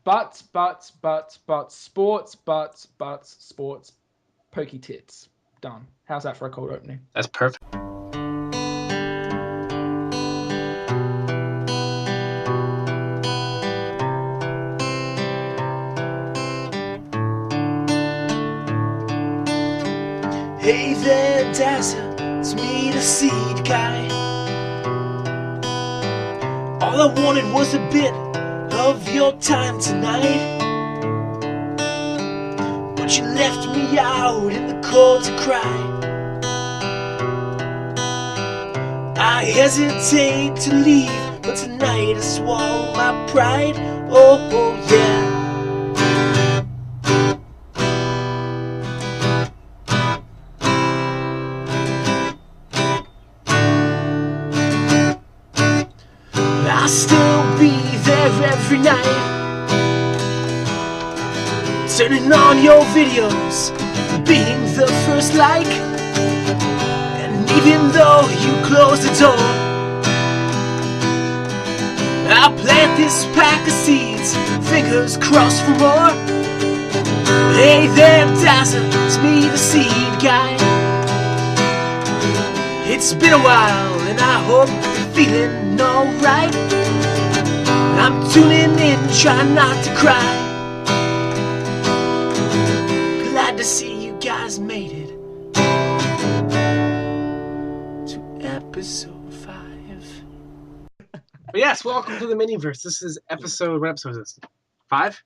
sports, pokey tits. Done. How's that for a cold opening? That's perfect. Hey there, Dazza, it's me, the seed guy. All I wanted was a bit of your time tonight, but you left me out in the cold to cry. I hesitate to leave, but tonight I swallow my pride. Oh yeah. I'll still be there every night, turning on your videos, being the first like. And even though you closed the door, I'll plant this pack of seeds, fingers crossed for more. Hey there, Dazza, it's me, the seed guy. It's been a while and I hope you're feeling alright. I'm tuning in, trying not to cry. Glad to see you guys made it to episode 5. But yes, welcome to the Miniverse. This is episode. What episode is this? 5?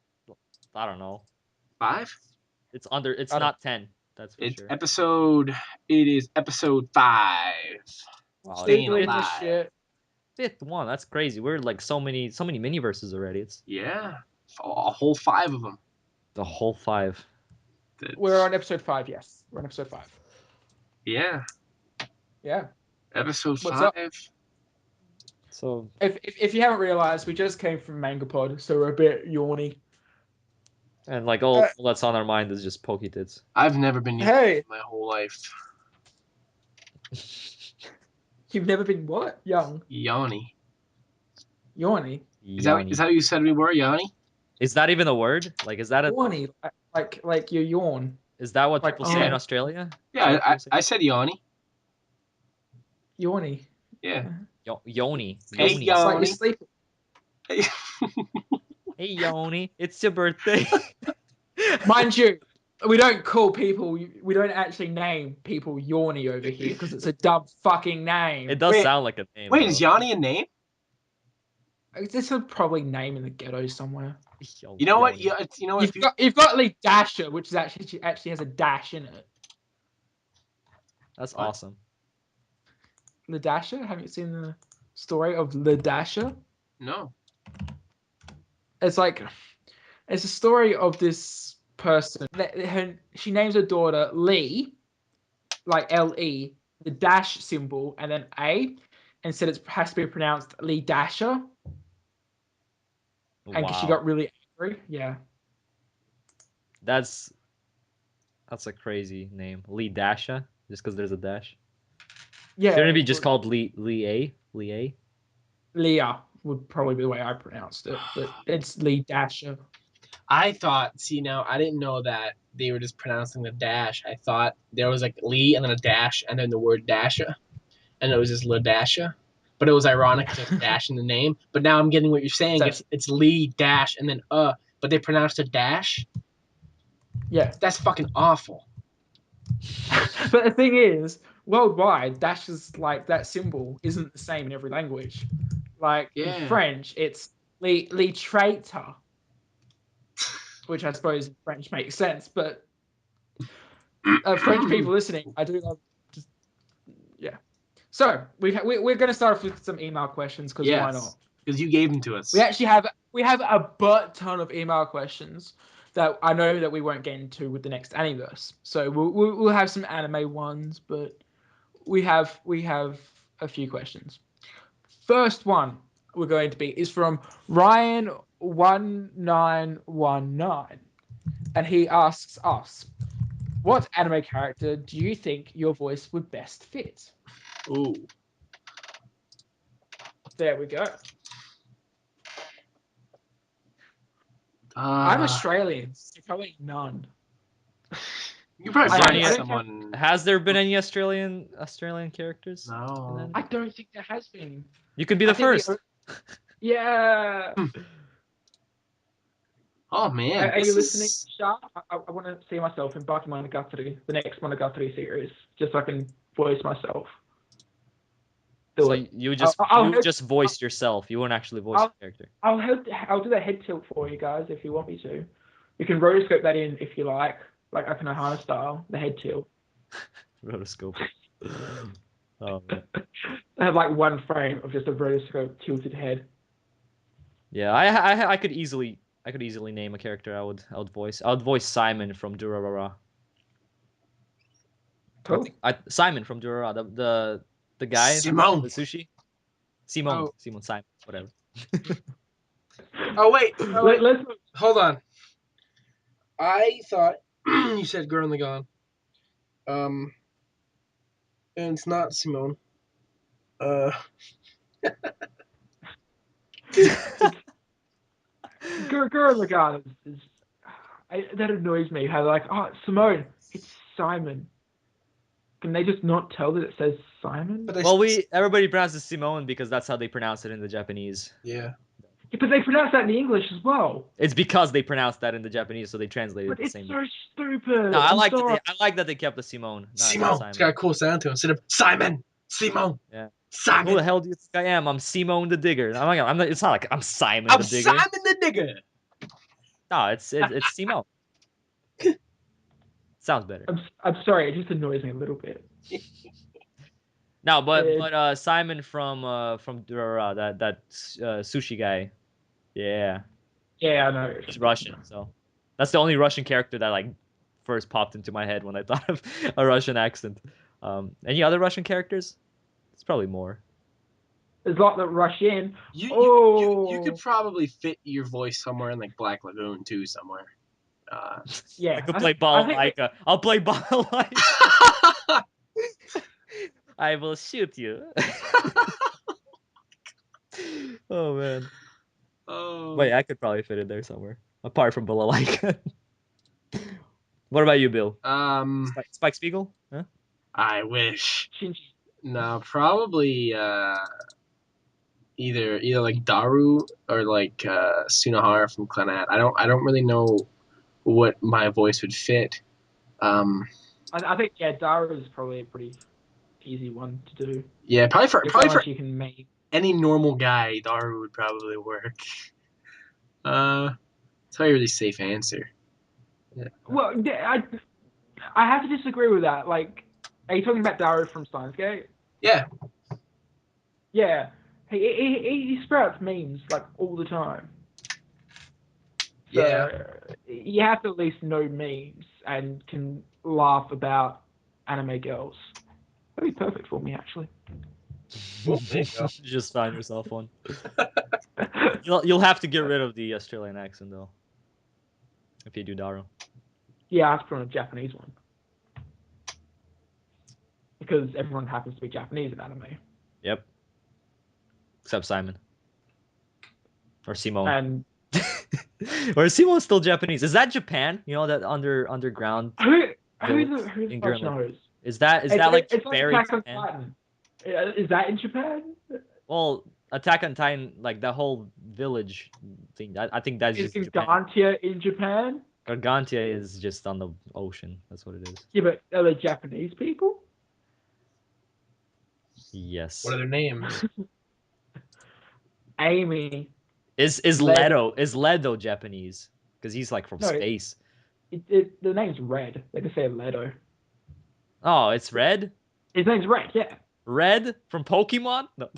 I don't know. 5? It's under. It's not 10. That's for It's sure. episode. It is episode 5. Wow, Staying Doing alive. this shit. 5th one. That's crazy. We're like so many miniverses already. It's Yeah, a whole 5 of them. the whole 5. We're on episode 5. Yes, we're on episode 5. Yeah, Yeah. episode What's 5. up? So If you haven't realized, we just came from MangaPod, so we're a bit yawny. and like all that's on our mind is just pokey tits. I've never been Hey, my whole life. you've never been what? Young? Yanni. Yawny? Is that how you said we were, Yanni? Is that even a word? Like, is that a? Yawny, like you yawn. Is that what like, people say in yeah. Australia? Yeah, I said Yanni. Yawny. Yeah. Yoni. Hey, Yoni. It's like Yawny. you're sleeping. Hey. Hey Yoni, it's your birthday. Mind you, we don't actually name people Yawny over here because it's a dumb fucking name. It does Wait, sound like a name. Wait, though. is Yanni a name? This is probably name in the ghetto somewhere. You know what? Yoni. You know what? You've got Lee Dasher, which is actually has a dash in it. That's awesome. Le Dasher? Have you seen the story of Le Dasher? No. It's a story of this person. She names her daughter Lee, like L-E, the dash symbol, and then A, and said it has to be pronounced Lee Dasher. And she got really angry. Yeah. That's a crazy name. Lee Dasha, just because there's a dash. Yeah. Shouldn't it be just called Lee A? Leah would probably be the way I pronounced it, but it's Lee Dasher. I thought, now, I didn't know that they were just pronouncing the dash. I thought there was like Lee and then a dash and then the word Dasha. And it was just La Dasha. But it was ironic because there's a dash in the name. But now I'm getting what you're saying. It's Lee dash and then but they pronounced a dash? Yeah. That's fucking awful. But the thing is, worldwide, dash is like that symbol isn't the same in every language. Like in French, it's les traitor, which I suppose in French makes sense. But French people listening, I do love. So we're going to start off with some email questions because why not? Because you gave them to us. We actually have a butt ton of email questions that I know that we won't get into with the next Aniverse. So we'll have some anime ones, but we have a few questions. First one we're going to be is from Ryan1919, and he asks us, what anime character do you think your voice would best fit? Ooh. There we go. I'm Australian, so probably none. You probably I find don't someone. Has there been any Australian characters? No. I don't think there has been. You could be the first. Yeah. Oh man, Are you listening, Sharp? I want to see myself in Baki Monogatari, the next Monogatari series, just so I can voice myself. So you just voiced yourself. You won't actually voice the character. I'll do the head tilt for you guys if you want me to. You can rotoscope that in if you like Akanohana style, the head tilt. Rotoscope. Oh man. I have like one frame of just a rotoscope tilted head. Yeah, I could easily name a character I would voice. I would voice Simon from Durarara. Cool. Simon from Durarara, the guy, Simone. the sushi. Simone, Oh. Simon, whatever. Oh wait, Let's hold on. I thought you said Girl in the Gone. And it's not Simone. Girl Regard is that annoys me. How they're like, oh, Simone, it's Simon. Can they just not tell that it says Simon? Well, everybody pronounces Simone because that's how they pronounce it in the Japanese. Yeah. But they pronounce that in the English as well. It's because they pronounce that in the Japanese, so they translate it the same way. But it's so stupid. No, I like that they kept the Simone. Simone. It's got a cool sound to it instead of Simon. Simone. Yeah. Simon. Who the hell do you think I am? I'm Simone the Digger. I'm not. It's not like I'm Simon the Digger. I'm Simon the Digger. No, it's Simone. Sounds better. I'm sorry, it just annoys me a little bit. No, but Simon from Durara, that sushi guy. Yeah. Yeah, I know. He's Russian, so that's the only Russian character that like first popped into my head when I thought of a Russian accent. Any other Russian characters? It's probably more. There's a lot that rush in. You could probably fit your voice somewhere in like Black Lagoon too, somewhere. Yeah. I could play Balalaika. I'll play Balalaika. I will shoot you. Oh man. Oh. Wait, I could probably fit it there somewhere. Apart from Balalaika. What about you, Bill? Spike Spiegel? Huh? I wish. Shinji. No, probably either like Daru or like Sunahara from Clannad. I don't really know what my voice would fit. I think Daru is probably a pretty easy one to do. Yeah, probably for you can make. Any normal guy, Daru would probably work. It's probably a really safe answer. Yeah. Well, I have to disagree with that. Like, are you talking about Daru from Steins Gate? Yeah. Yeah. He sprouts memes like all the time. So, yeah. You have to at least know memes and can laugh about anime girls. That'd be perfect for me, actually. Well, there you go. Just find yourself one. You'll have to get rid of the Australian accent though, if you do Daru. Yeah, I have to put on a Japanese one because everyone happens to be Japanese in anime. Yep. Except Simon. Or Simone. And or is Simone still Japanese? Is that Japan? You know that underground. Who the fuck knows? Is that like it's very like Attack on Titan. Is that in Japan? Well, Attack on Titan, like that whole village thing. I think that's is just Gargantia in Japan? Gargantia is just on the ocean. That's what it is. Yeah, but are they Japanese people? Yes. What are their names? Amy. Is Leto Japanese? Because he's like from space. The name's Red. They just say Leto. Oh, it's Red? His name's Red, yeah. Red from Pokemon? No.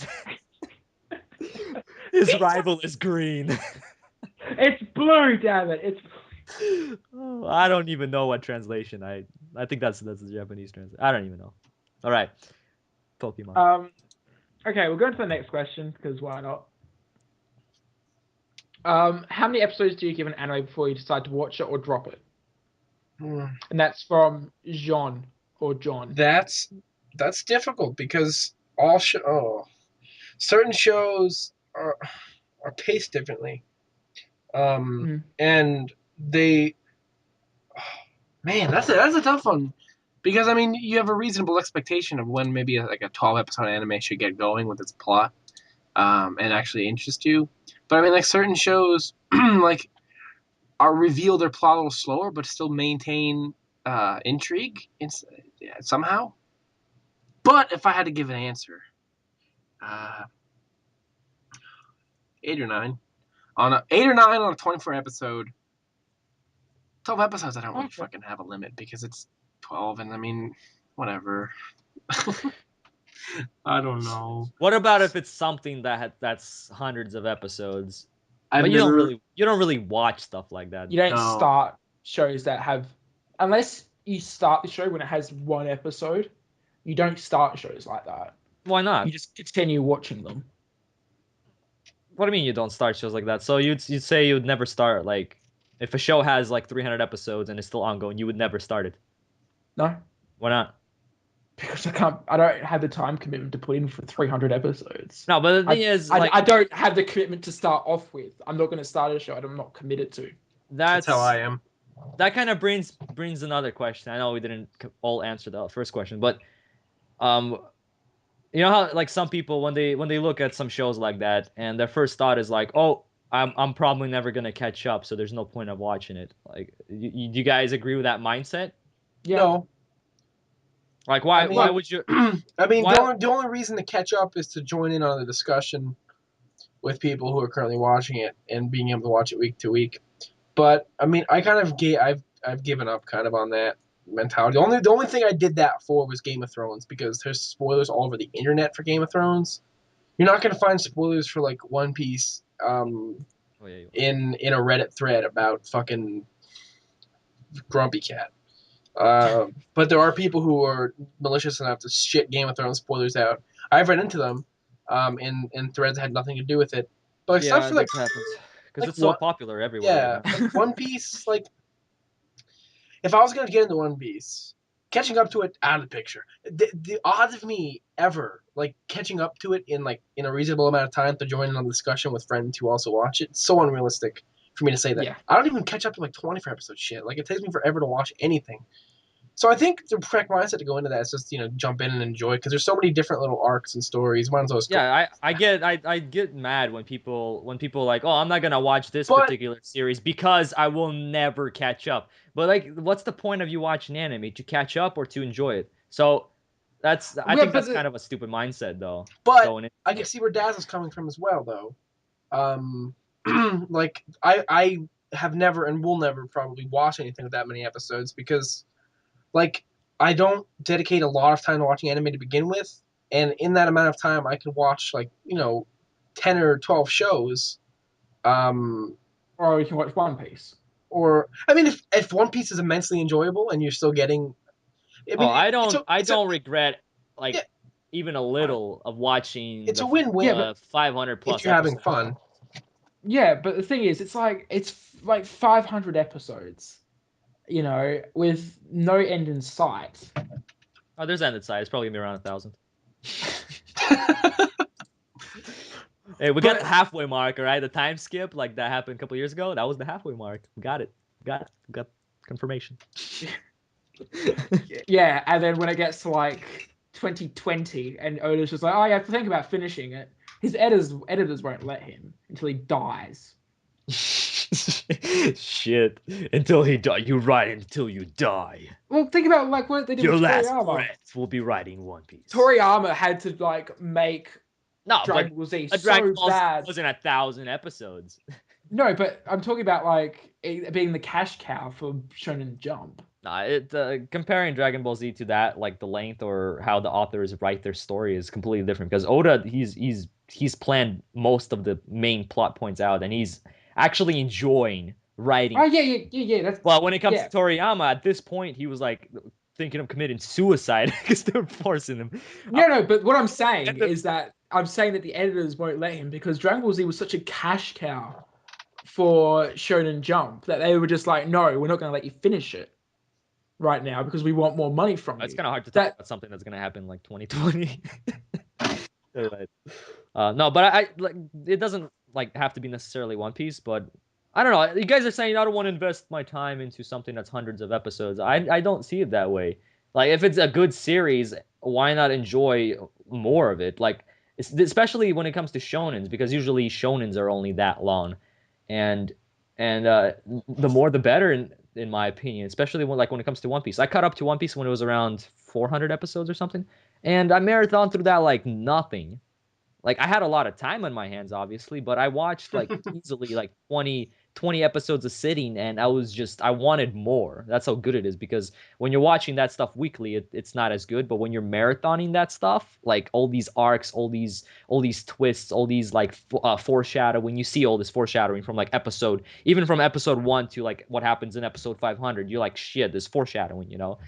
His rival is green. It's blue, damn it. It's oh, I don't even know what translation. I think that's the Japanese translation. I don't even know. All right. Pokemon. Okay, we'll go into the next question because why not? How many episodes do you give an anime before you decide to watch it or drop it? And that's from John or John. That's difficult because certain shows are paced differently. And they, man, that's a tough one, because I mean you have a reasonable expectation of when maybe like a 12-episode anime should get going with its plot, and actually interest you. But I mean, like certain shows, like are reveal their plot a little slower, but still maintain intrigue somehow. But if I had to give an answer, 8 or 9 on a 8 or 9 on a 24 episode. 12 episodes, I don't really fucking have a limit because it's 12, and I mean, whatever. I don't know. What about if it's something that's hundreds of episodes, But you don't really watch stuff like that. You don't start shows that have, unless you start the show when it has 1 episode. You don't start shows like that. Why not? You just continue watching them. What do you mean you don't start shows like that? So you'd say you'd never start, like, if a show has like 300 episodes and it's still ongoing, you would never start it? No. Why not? Because I don't have the time commitment to put in for 300 episodes. No, but the thing is, I don't have the commitment to start off with. I'm not going to start a show I'm not committed to. That's how I am. That kind of brings another question. I know we didn't all answer the first question, but you know how like some people when they look at some shows like that and their first thought is like, oh, I'm probably never gonna catch up, so there's no point of watching it. Like, do you guys agree with that mindset? Yeah. No. Like, why would you? I mean, the only reason to catch up is to join in on the discussion with people who are currently watching it and being able to watch it week to week. But I mean, I kind of I've given up kind of on that mentality. The only thing I did that for was Game of Thrones, because there's spoilers all over the internet for Game of Thrones. You're not gonna find spoilers for like One Piece in a Reddit thread about fucking Grumpy Cat. But there are people who are malicious enough to shit Game of Thrones spoilers out. I've run into them in threads that had nothing to do with it. But like, stuff for, like, that happens because like it's so popular everywhere. Yeah, like One Piece. Like, if I was gonna get into One Piece, catching up to it out of the picture. The odds of me ever like catching up to it in a reasonable amount of time to join in on the discussion with friends who also watch it, it's so unrealistic for me to say that. Yeah. I don't even catch up to like 24 episode shit. Like, it takes me forever to watch anything. So I think the correct mindset to go into that is just, jump in and enjoy, because there's so many different little arcs and stories. One's always cool. Yeah, I get mad when people like, oh, I'm not gonna watch this particular series because I will never catch up. But like, what's the point of you watching anime? To catch up or to enjoy it? So I think that's kind of a stupid mindset, though. But I can see where Dazza's coming from as well, though. Like, I have never and will never probably watch anything with that many episodes, because like, I don't dedicate a lot of time to watching anime to begin with, and in that amount of time, I can watch 10 or 12 shows. Or you can watch One Piece. Or I mean, if One Piece is immensely enjoyable and you're still getting, I don't regret even a little of watching. It's a win-win. 500 plus. If you're having fun. Yeah, but the thing is, it's like 500 episodes. With no end in sight. Oh, there's end in sight. It's probably gonna be around 1,000. Hey, we got the halfway mark, all right? The time skip, like that happened a couple years ago, that was the halfway mark. We got it. We got confirmation. Yeah, and then when it gets to 2020, and Oda's just like, oh, you have to think about finishing it. His editors won't let him until he dies. Shit. Until he die. You write until you die. Well, think about what they did with Toriyama. Your last breath will be writing One Piece. Toriyama had to make Dragon Ball Z Dragon Ball bad. Wasn't 1,000 episodes. No, but I'm talking about it being the cash cow for Shonen Jump. Nah, comparing Dragon Ball Z to that, like the length or how the authors write their story, is completely different. Because Oda, he's planned most of the main plot points out, and he's actually enjoying writing. Oh yeah. Well, when it comes to Toriyama, at this point, he was thinking of committing suicide because they were forcing him. No, but what I'm saying is that the editors won't let him, because Dragon Ball Z was such a cash cow for Shonen Jump that they were just like, no, we're not going to let you finish it right now because we want more money from you. It's kind of hard to talk about something that's going to happen 2020. No, but I it doesn't have to be necessarily One Piece, but I don't know. You guys are saying I don't want to invest my time into something that's hundreds of episodes. I don't see it that way. Like, if it's a good series, why not enjoy more of it? Like, especially when it comes to shonens, because usually shonens are only that long, and the more the better in my opinion. Especially when it comes to One Piece. I caught up to One Piece when it was around 400 episodes or something, and I marathoned through that like nothing. Like, I had a lot of time on my hands, obviously, but I watched like easily like 20 episodes a sitting, and I wanted more. That's how good it is, because when you're watching that stuff weekly, it's not as good. But when you're marathoning that stuff, like all these arcs, all these twists, all these like foreshadowing, you see all this foreshadowing from like even from episode 1 to like what happens in episode 500. You're like, shit, this foreshadowing, you know.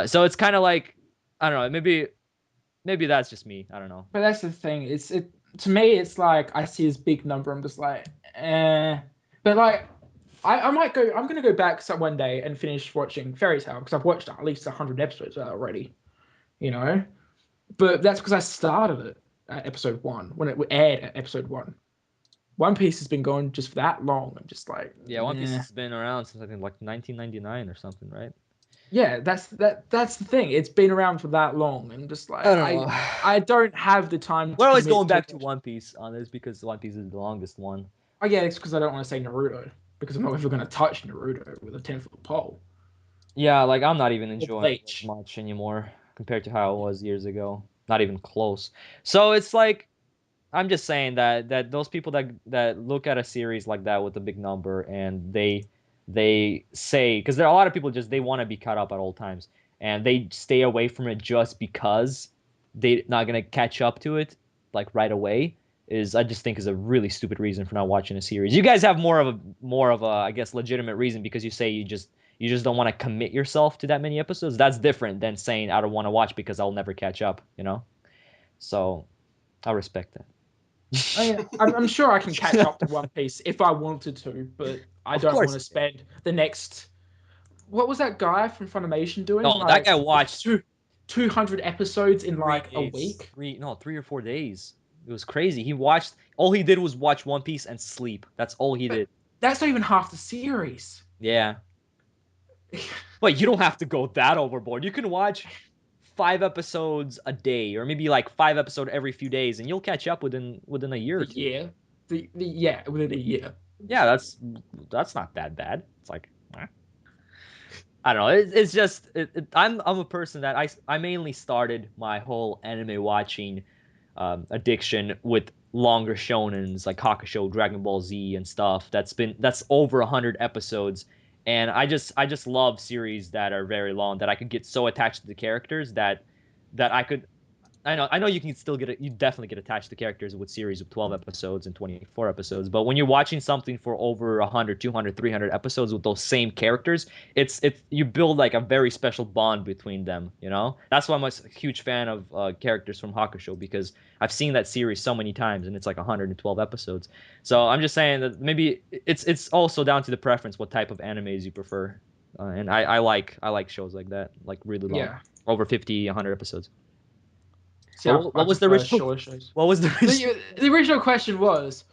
So it's kind of like, I don't know, maybe that's just me. I don't know. But that's the thing. To me. It's like I see this big number. I'm just like, eh. But like, I might go. I'm gonna go back one day and finish watching Fairy Tail because I've watched at least 100 episodes already. You know, but that's because I started it at episode 1 when it aired at episode 1. One Piece has been going just for that long. I'm just like, yeah, One Piece has been around since I think like 1999 or something, right? Yeah, that's the thing. It's been around for that long, and just like I don't know. I don't have the time. We're always going back to One Piece on this because One Piece is the longest one. Oh yeah, it's because I don't want to say Naruto because I'm not ever going to touch Naruto with a 10-foot pole. Yeah, like I'm not even enjoying it as much anymore compared to how it was years ago. Not even close. So it's like, I'm just saying that those people that look at a series like that with a big number, and they say, because there are a lot of people just they want to be caught up at all times, and they stay away from it just because they're not gonna catch up to it like right away, I just think is a really stupid reason for not watching a series. You guys have more of a I guess legitimate reason, because you say you just don't want to commit yourself to that many episodes. That's different than saying I don't want to watch because I'll never catch up, you know? So I respect that. I'm sure I can catch up to One Piece if I wanted to, but I don't want to spend the next. What was that guy from Funimation doing? No, that guy watched 200 episodes in like a week. 3 or 4 days. It was crazy. All he did was watch One Piece and sleep. That's all he did. That's not even half the series. Yeah. But you don't have to go that overboard. You can watch 5 episodes a day, or maybe like 5 episodes every few days, and you'll catch up within a year or two. Yeah, within a year. Yeah, that's not that bad. It's like, I don't know. It's just I'm a person that I mainly started my whole anime watching addiction with longer shonens like Hakusho, Dragon Ball Z, and stuff. That's over 100 episodes. And I just love series that are very long, that I could get so attached to the characters that I could. I know you can still you definitely get attached to characters with series of 12 episodes and 24 episodes, but when you're watching something for over 100, 200, 300 episodes with those same characters, you build like a very special bond between them, you know? That's why I'm a huge fan of characters from Hakusho, because I've seen that series so many times, and it's like 112 episodes. So I'm just saying that maybe it's also down to the preference, what type of animes you prefer. And I like shows like that, like really long, over 50, 100 episodes. So what was the original? What was the original question was,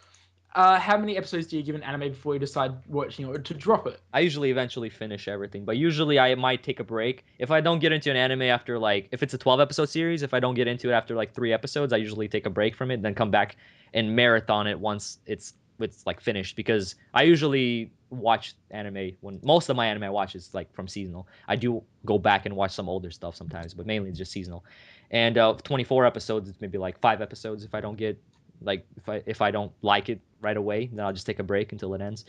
how many episodes do you give an anime before you decide watching it or to drop it? I usually eventually finish everything, but usually I might take a break. If I don't get into an anime after if it's a 12-episode series, if I don't get into it after like 3 episodes, I usually take a break from it, then come back and marathon it once it's like finished, because I usually watch anime when most of my anime I watch is like from seasonal. I do go back and watch some older stuff sometimes, but mainly it's just seasonal. And 24 episodes, it's maybe like 5 episodes. If I don't get if I don't like it right away, then I'll just take a break until it ends.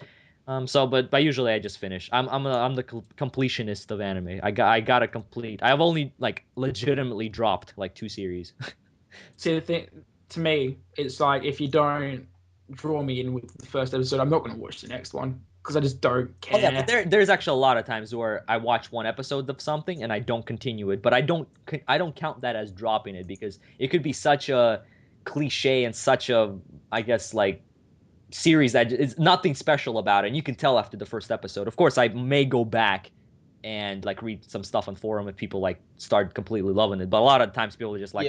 But usually I just finish. I'm the completionist of anime. I gotta complete. I've only like legitimately dropped like 2 series. See, the thing to me, it's like if you don't draw me in with the first episode, I'm not going to watch the next one because I just don't care. Oh, yeah, but there's actually a lot of times where I watch 1 episode of something and I don't continue it, but I don't count that as dropping it, because it could be such a cliche and such a, I guess, like series that is nothing special about it, and you can tell after the first episode. Of course, I may go back and like read some stuff on forum if people like start completely loving it, but a lot of times people are just like,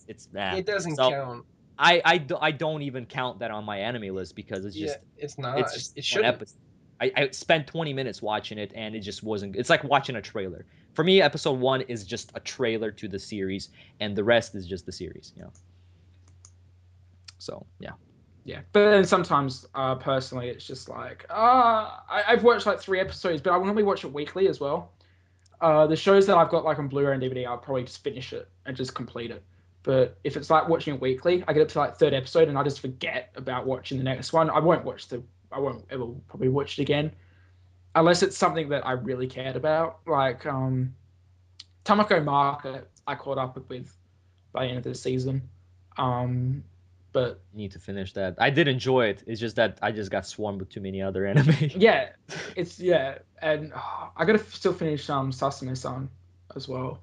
it's it doesn't count. I don't even count that on my anime list, because it's just it's not. it's just it shouldn't. I spent 20 minutes watching it, and it just wasn't. It's like watching a trailer. For me, episode 1 is just a trailer to the series, and the rest is just the series. So yeah. Yeah, but then sometimes, personally, it's just like, I've watched like 3 episodes, but I normally watch it weekly as well. The shows that I've got like on Blu-ray and DVD, I'll probably just finish it and just complete it. But if it's like watching it weekly, I get up to like 3rd episode and I just forget about watching the next one. I won't ever probably watch it again, unless it's something that I really cared about. Like Tamako Market, I caught up with by the end of the season. But Need to finish that. I did enjoy it. It's just that I just got swarmed with too many other anime. yeah, and I gotta still finish Sasame-san as well.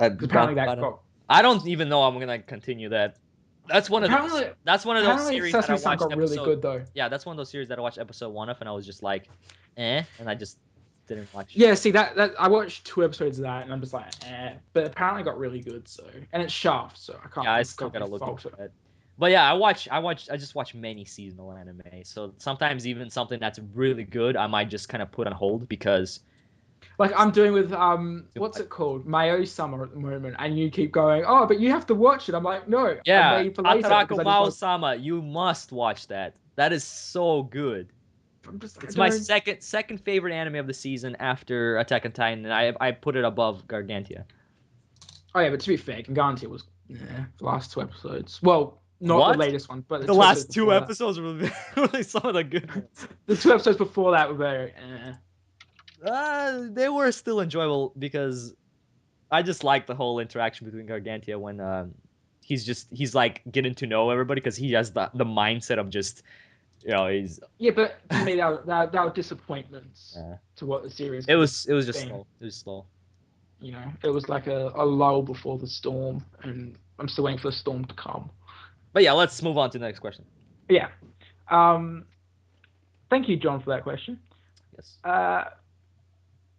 Apparently that got. I don't even know I'm gonna continue that. That's one of those series that I watched. Got really good though. Yeah, that's one of those series that I watched episode 1 of, and I was just like, and I just didn't watch it. Yeah, see that I watched 2 episodes of that, and I'm just like, but apparently it got really good. So, and it's Shaft, so I can't. Yeah, I still gotta look into it. But yeah, I just watch many seasonal anime. So sometimes even something that's really good, I might just kind of put on hold because. Like I'm doing with what's it called, Mayo Summer at the moment, and you keep going, oh, but you have to watch it. I'm like, no, yeah, Atarako Mao-sama, you must watch that. That is so good. It's my second favorite anime of the season after Attack on Titan, and I put it above Gargantia. Oh yeah, but to be fair, Gargantia was the last 2 episodes. Well, not the latest one, but the last 2 episodes were really some of the good ones. The 2 episodes before that were very. They were still enjoyable because I just like the whole interaction between Gargantia when he's like getting to know everybody because he has the mindset of just he's but to me that were disappointments to what the series. It was just slow. It was slow. It was like a lull before the storm, and I'm still waiting for the storm to come. But yeah, let's move on to the next question. Yeah. Thank you, John, for that question. Yes.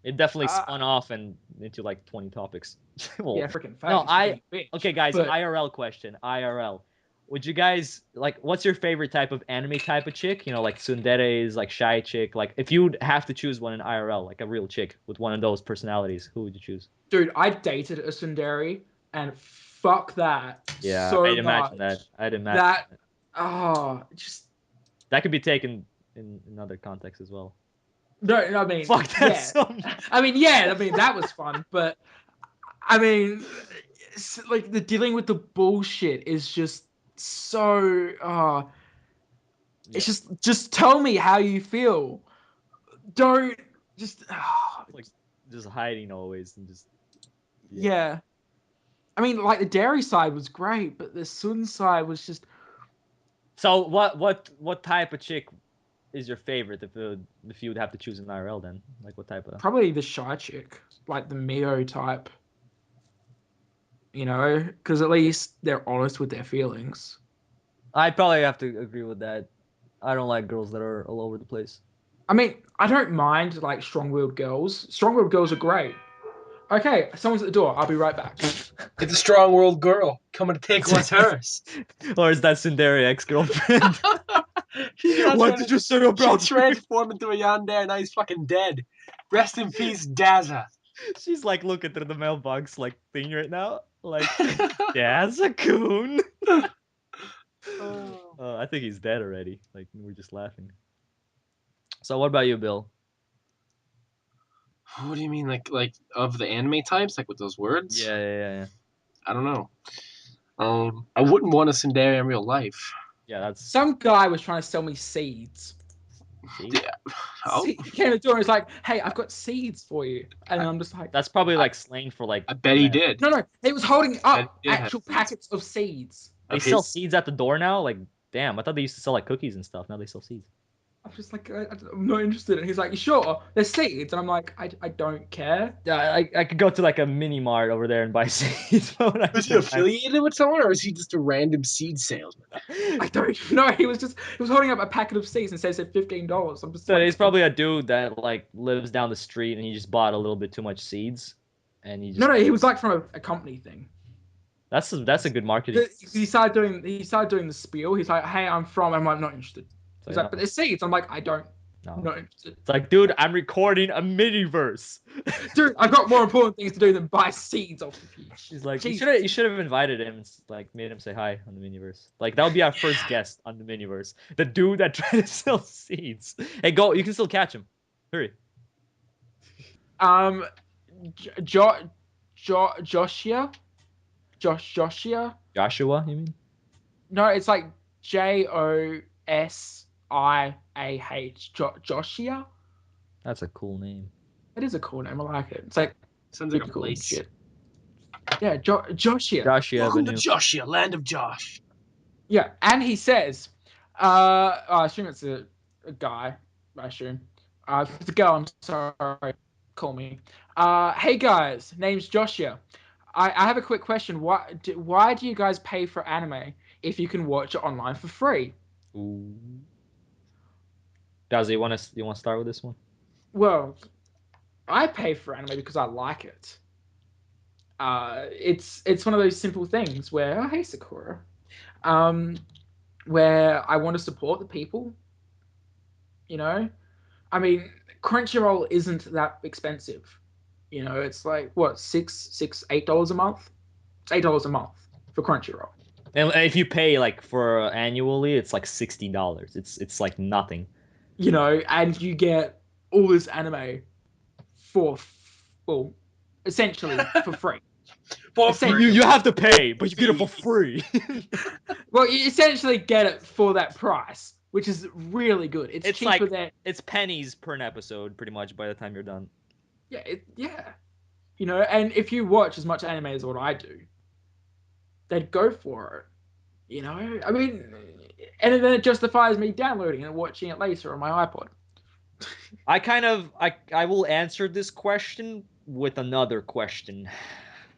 It definitely spun off into like 20 topics. Well, yeah, freaking fast. No, okay, guys, IRL question. IRL. Would you guys what's your favorite type of anime type of chick? Like tsunderes, like shy chick. Like if you'd have to choose one in IRL, like a real chick with one of those personalities, who would you choose? Dude, I dated a tsundere, and fuck that. Yeah, so I'd imagine much. that. I'd imagine that. Just that could be taken in another context as well. No, I mean, fuck that. Yeah. I mean, that was fun, but I mean, like the dealing with the bullshit is just so. It's just tell me how you feel. Don't just. Like just hiding always and just. Yeah. I mean, like the dairy side was great, but the Sun side was just. So what type of chick is your favorite if you would have to choose an IRL then? Like what type of? Probably the shy chick, like the Mio type. Because at least they're honest with their feelings. I'd probably have to agree with that. I don't like girls that are all over the place. I mean, I don't mind like strong-willed girls. Strong-willed girls are great. Okay, someone's at the door. I'll be right back. It's a strong-willed girl coming to take what's hers. Or is that tsundere ex-girlfriend? What did you say about? She transformed into a yandere and now he's fucking dead. Rest in peace, Dazza. She's like looking through the mailbox like thing right now. Like, Dazza-kun. I think he's dead already. Like, we're just laughing. So what about you, Bill? What do you mean, like of the anime types, like with those words? Yeah. I don't know. I wouldn't want a tsundere in real life. Yeah, that's. Some guy was trying to sell me seeds. Yeah. Oh. He came to the door and was like, "Hey, I've got seeds for you," and I'm just like, "That's probably like slang for like." I bet he did. No, he was holding up actual packets of seeds. They sell seeds at the door now. Like, damn, I thought they used to sell like cookies and stuff. Now they sell seeds. I'm just like, I'm not interested. And he's like, "You sure? There's seeds." And I'm like, I don't care. Yeah, I could go to like a mini mart over there and buy seeds. Was he affiliated with someone, or is he just a random seed salesman? I don't know. He was holding up a packet of seeds and says it's $15. I'm just. So he's probably a dude that like lives down the street and he just bought a little bit too much seeds, and he just. No, he was like from a company thing. That's a good marketing. He started doing the spiel. He's like, "Hey, I'm from," and I'm like, "Not interested." He's like, "But there's seeds." I'm like, "I don't No. Not Okay. interested. It's like, dude, I'm recording a Miniverse. Dude, I've got more important things to do than buy seeds off the peach. He's like, Jesus. you should have invited him and like made him say hi on the Miniverse. Like that would be our first guest on the Miniverse. The dude that tried to sell seeds. Hey, go! You can still catch him. Hurry. Joshua, Joshua, you mean? No, it's like Josiah. Joshua. That's a cool name. It is a cool name. I like it. It's like Sounds like a cool place. shit. Yeah, Joshua. Joshua Welcome to Avenue. Joshua, land of Josh. Yeah, and he says, I assume it's a guy. I assume. If it's a girl, I'm sorry. Call me. Hey guys, name's Joshua. I have a quick question. Why do you guys pay for anime if you can watch it online for free? Ooh. Dazza, you want to start with this one? Well, I pay for anime because I like it. It's one of those simple things where, oh hey Sakura, where I want to support the people. You know, I mean, Crunchyroll isn't that expensive. You know, it's like what $8 a month. It's $8 a month for Crunchyroll. And if you pay like for annually, it's like $60. It's like nothing. You know, and you get all this anime for essentially for free. You have to pay, but you get it for free. Well, you essentially get it for that price, which is really good. It's cheaper like than it's pennies per an episode, pretty much by the time you're done. yeah, you know. And if you watch as much anime as what I do, they'd go for it. You know, I mean, and then it justifies me downloading and watching it later on my iPod. I will answer this question with another question.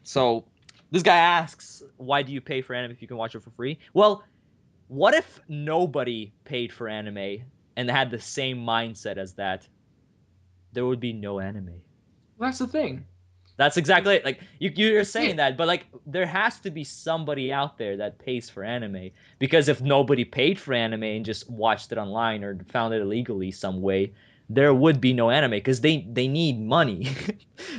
So this guy asks, why do you pay for anime if you can watch it for free? Well, what if nobody paid for anime and had the same mindset as that? There would be no anime. Well, that's the thing. That's exactly it. Like you're saying that, but like there has to be somebody out there that pays for anime, because if nobody paid for anime and just watched it online or found it illegally some way, there would be no anime because they need money.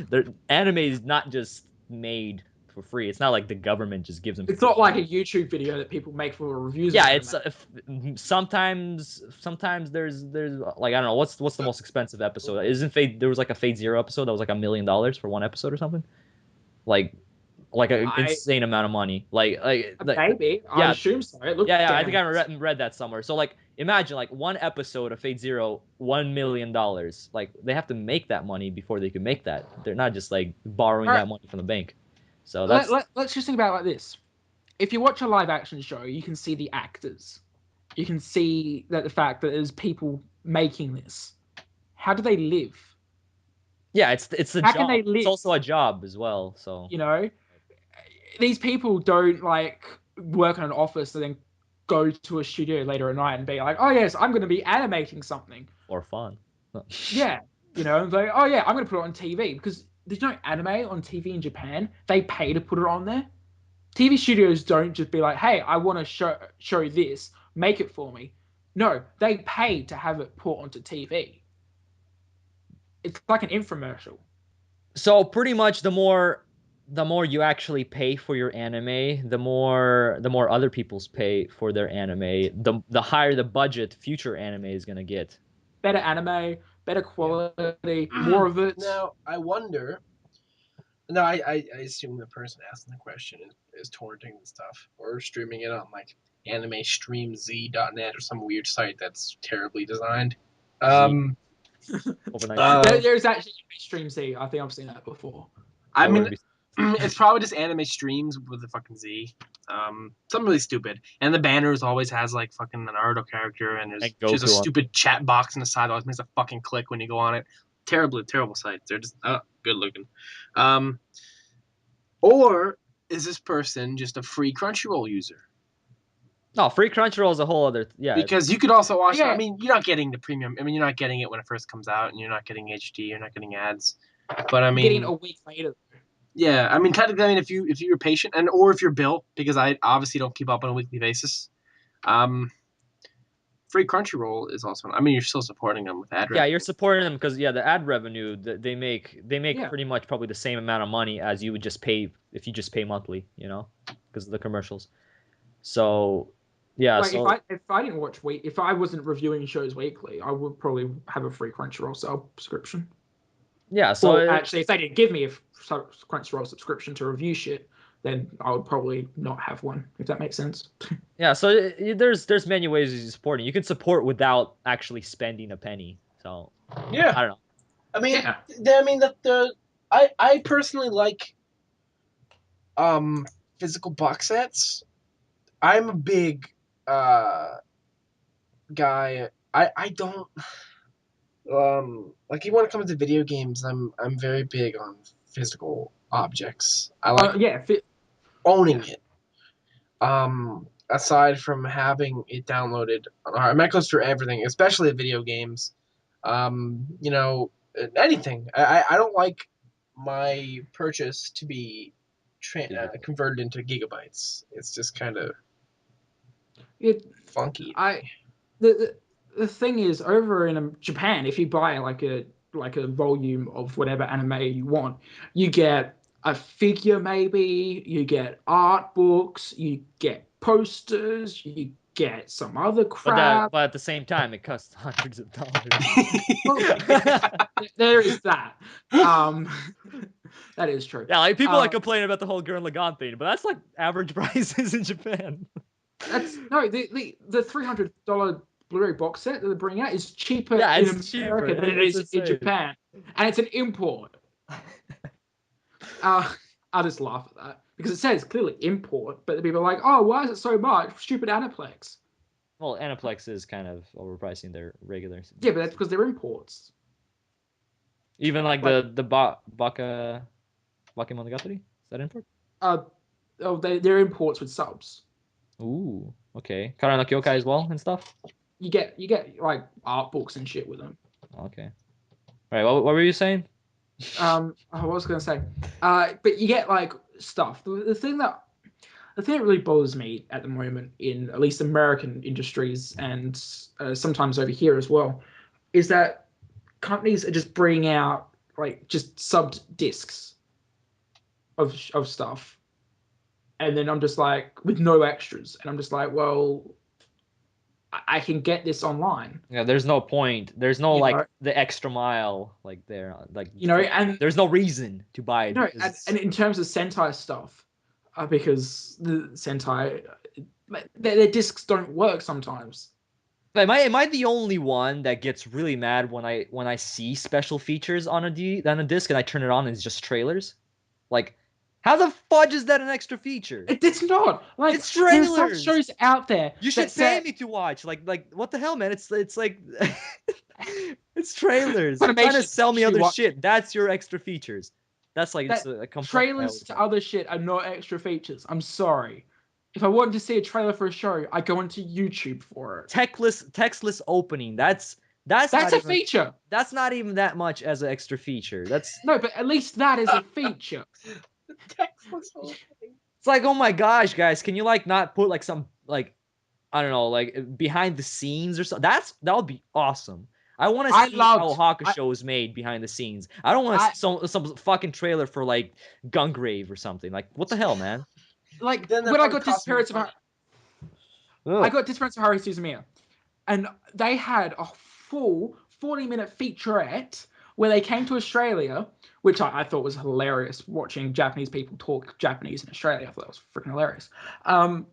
Their anime is not just made for free. It's not like the government just gives them. It's not like a YouTube video that people make for reviews. Yeah, it's sometimes there's like I don't know what's the most expensive episode. Isn't Fate there was like a Fate Zero episode that was like $1 million for one episode or something, like an insane amount of money. Like maybe yeah, I assume so. It looked I think I read that somewhere. So like imagine like one episode of Fate Zero, $1 million. Like they have to make that money before they can make that. They're not just like borrowing that money from the bank. So that's let's just think about it like this. If you watch a live action show, you can see the actors. You can see that the fact that there's people making this. How do they live? Yeah, it's a How job. can they live? It's also a job as well. So you know, these people don't like work in an office and then go to a studio later at night and be like, oh yes, I'm going to be animating something for fun. Yeah, you know, like, oh yeah, I'm going to put it on TV because there's no anime on TV in Japan. They pay to put it on there. TV studios don't just be like, hey, I want to show this, make it for me. No, they pay to have it put onto TV. It's like an infomercial. So pretty much the more you actually pay for your anime, the more other people's pay for their anime, the higher the budget future anime is going to get. Better anime, better quality, more of it. Now, I wonder. No, I assume the person asking the question is torrenting the stuff or streaming it on like animestreamz.net or some weird site that's terribly designed. There's actually Stream Z. I think I've seen that before. I mean, it's probably just anime streams with a fucking Z. Something really stupid. And the banners always has like fucking an Naruto character, and there's just a stupid chat box on the side that always makes a fucking click when you go on it. Terrible sites. They're just good looking. Or is this person just a free Crunchyroll user? No, free Crunchyroll is a whole other Because you could also watch it. I mean, you're not getting the premium. I mean, you're not getting it when it first comes out, and you're not getting HD. You're not getting ads. But I mean, getting it a week later. Yeah, I mean, technically, I mean, if you're patient or if you're Bill, because I obviously don't keep up on a weekly basis, free Crunchyroll is also. I mean, you're still supporting them with ad revenue. Yeah, you're supporting them because the ad revenue they make Yeah. pretty much probably the same amount of money as you would just pay if you just pay monthly, because of the commercials. So yeah, Like so if I didn't watch if I wasn't reviewing shows weekly, I would probably have a free Crunchyroll subscription. yeah, so Well, actually, if they didn't give me a Crunchyroll subscription to review shit, then I would probably not have one. If that makes sense. yeah, so there's many ways of supporting. You can support without actually spending a penny. So Yeah, I don't know. I mean, Yeah. I personally like physical box sets. I'm a big guy. I don't like even when it comes to video games, I'm very big on physical objects. I like Yeah. owning it. Aside from having it downloaded, I mean, that goes for everything, especially video games. Anything. I don't like my purchase to be converted into gigabytes. It's just kind of funky. The thing is, over in Japan, if you buy like a volume of whatever anime you want, you get a figure, maybe you get art books, you get posters, you get some other crap. But at the same time, it costs hundreds of dollars. There is that. That is true. Yeah, like people like complain about the whole Gurren Lagann thing, but that's like average prices in Japan. That's no the $300 Blu-ray box set that they bring out is cheaper in America than it is in Japan, and it's an import. I'll just laugh at that because it says clearly import, but the people are like, "Oh, why is it so much? Stupid Aniplex." Well, Aniplex is kind of overpricing their regular. Yeah, but that's because they're imports. Even like the Baka Bakemonogatari, is that import? They're imports with subs. Ooh, okay. Kara no Kyokai as well and stuff. You get like art books and shit with them. Okay. All right. What were you saying? I was gonna say, but you get like stuff. The thing that really bothers me at the moment in at least American industries and sometimes over here as well, is that companies are just bringing out like just subbed discs of stuff, and then I'm just like with no extras, and I'm just like, well, I can get this online. Yeah, there's no point. There's no the extra mile there, and there's no reason to buy it. No, and in terms of Sentai stuff, because the Sentai, their discs don't work sometimes. Am I the only one that gets really mad when I see special features on a disc and I turn it on and it's just trailers? Like, how the fudge is that an extra feature? It's not. Like, it's trailers. There's some shows out there. You should pay me to watch. Like what the hell, man? It's like it's trailers. You're trying to sell me other shit. That's your extra features. That's like trailers to other shit are not extra features. I'm sorry. If I wanted to see a trailer for a show, I go into YouTube for it. Textless opening. That's a feature. That's not even that much as an extra feature. No, but at least that is a feature. It's like, oh my gosh, guys, can you not put some I don't know, behind the scenes or something? That would be awesome. I want to see how Hakusho is made behind the scenes. I don't want to see some fucking trailer for Gungrave or something. Like, what the hell, man? Like when I got Disappearance of Haru Suzumiya, and they had a full 40-minute featurette where they came to Australia, which I thought was hilarious, watching Japanese people talk Japanese in Australia. I thought that was freaking hilarious. And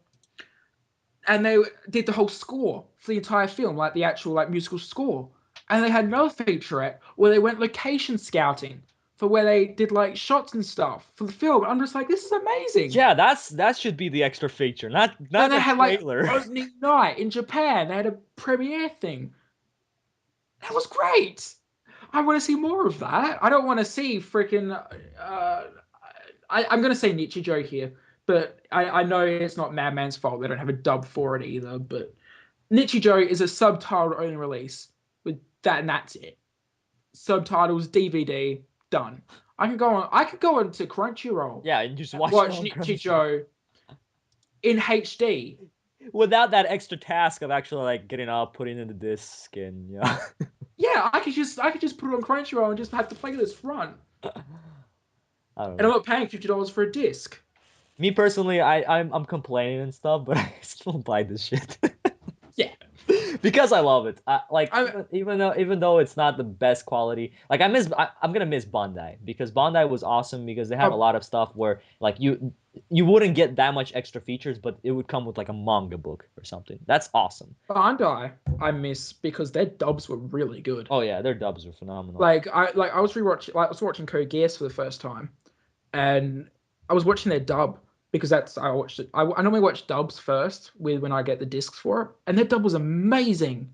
they did the whole score for the entire film, like the actual musical score. And they had another featurette where they went location scouting for where they did shots and stuff for the film. I'm just like, this is amazing. Yeah, that should be the extra feature, not and they the had trailer. Opening night in Japan. They had a premiere thing. That was great. I want to see more of that. I don't want to see freaking. I'm going to say Nichijou here, but I know it's not Madman's fault. They don't have a dub for it either. But Nichijou is a subtitled only release with that, and that's it. Subtitles, DVD, done. I could go on to Crunchyroll. Yeah, and just watch Nichijou in HD without that extra task of actually like getting up, putting in the disc, and Yeah, I could just put it on Crunchyroll and just have to play this run. I don't And I'm know. not paying $50 for a disc. Me personally, I'm complaining and stuff, but I still buy this shit. Yeah. Because I love it. Like I- even though it's not the best quality, like I'm gonna miss Bandai because Bandai was awesome because they had a lot of stuff where like you wouldn't get that much extra features, but it would come with like a manga book or something. That's awesome. Bandai, I miss because their dubs were really good. Oh yeah, their dubs are phenomenal. I was watching Code Geass for the first time, and I was watching their dub because I watched it. I normally watch dubs first when I get the discs for it, and their dub was amazing.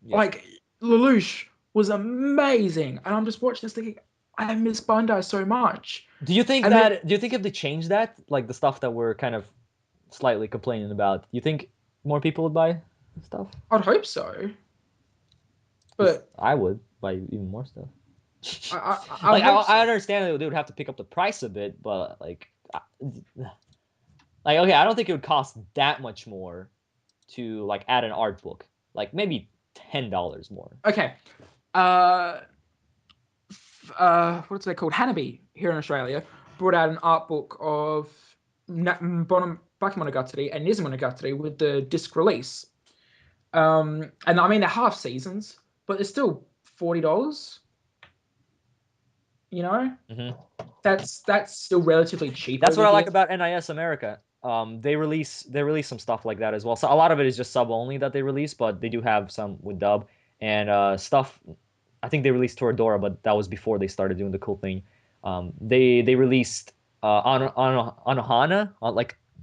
Yes. Like Lelouch was amazing, and I'm just watching this thinking, I miss Bandai so much. Do you think do you think if they change that, like the stuff that we're kind of slightly complaining about, you think more people would buy stuff? I'd hope so, but I would buy even more stuff. I understand that they would have to pick up the price a bit, but like okay, I don't think it would cost that much more to like add an art book. Like maybe $10 more. Okay. What's they called? Hanabi here in Australia brought out an art book of Bakemonogatari and Nizumonogatari with the disc release. And I mean they're half seasons, but they're still $40. You know, that's still relatively cheap. That's what I like about NIS America. They release some stuff like that as well. So a lot of it is just sub only that they release, but they do have some with dub and stuff. I think they released Toradora, but that was before they started doing the cool thing. They released Anohana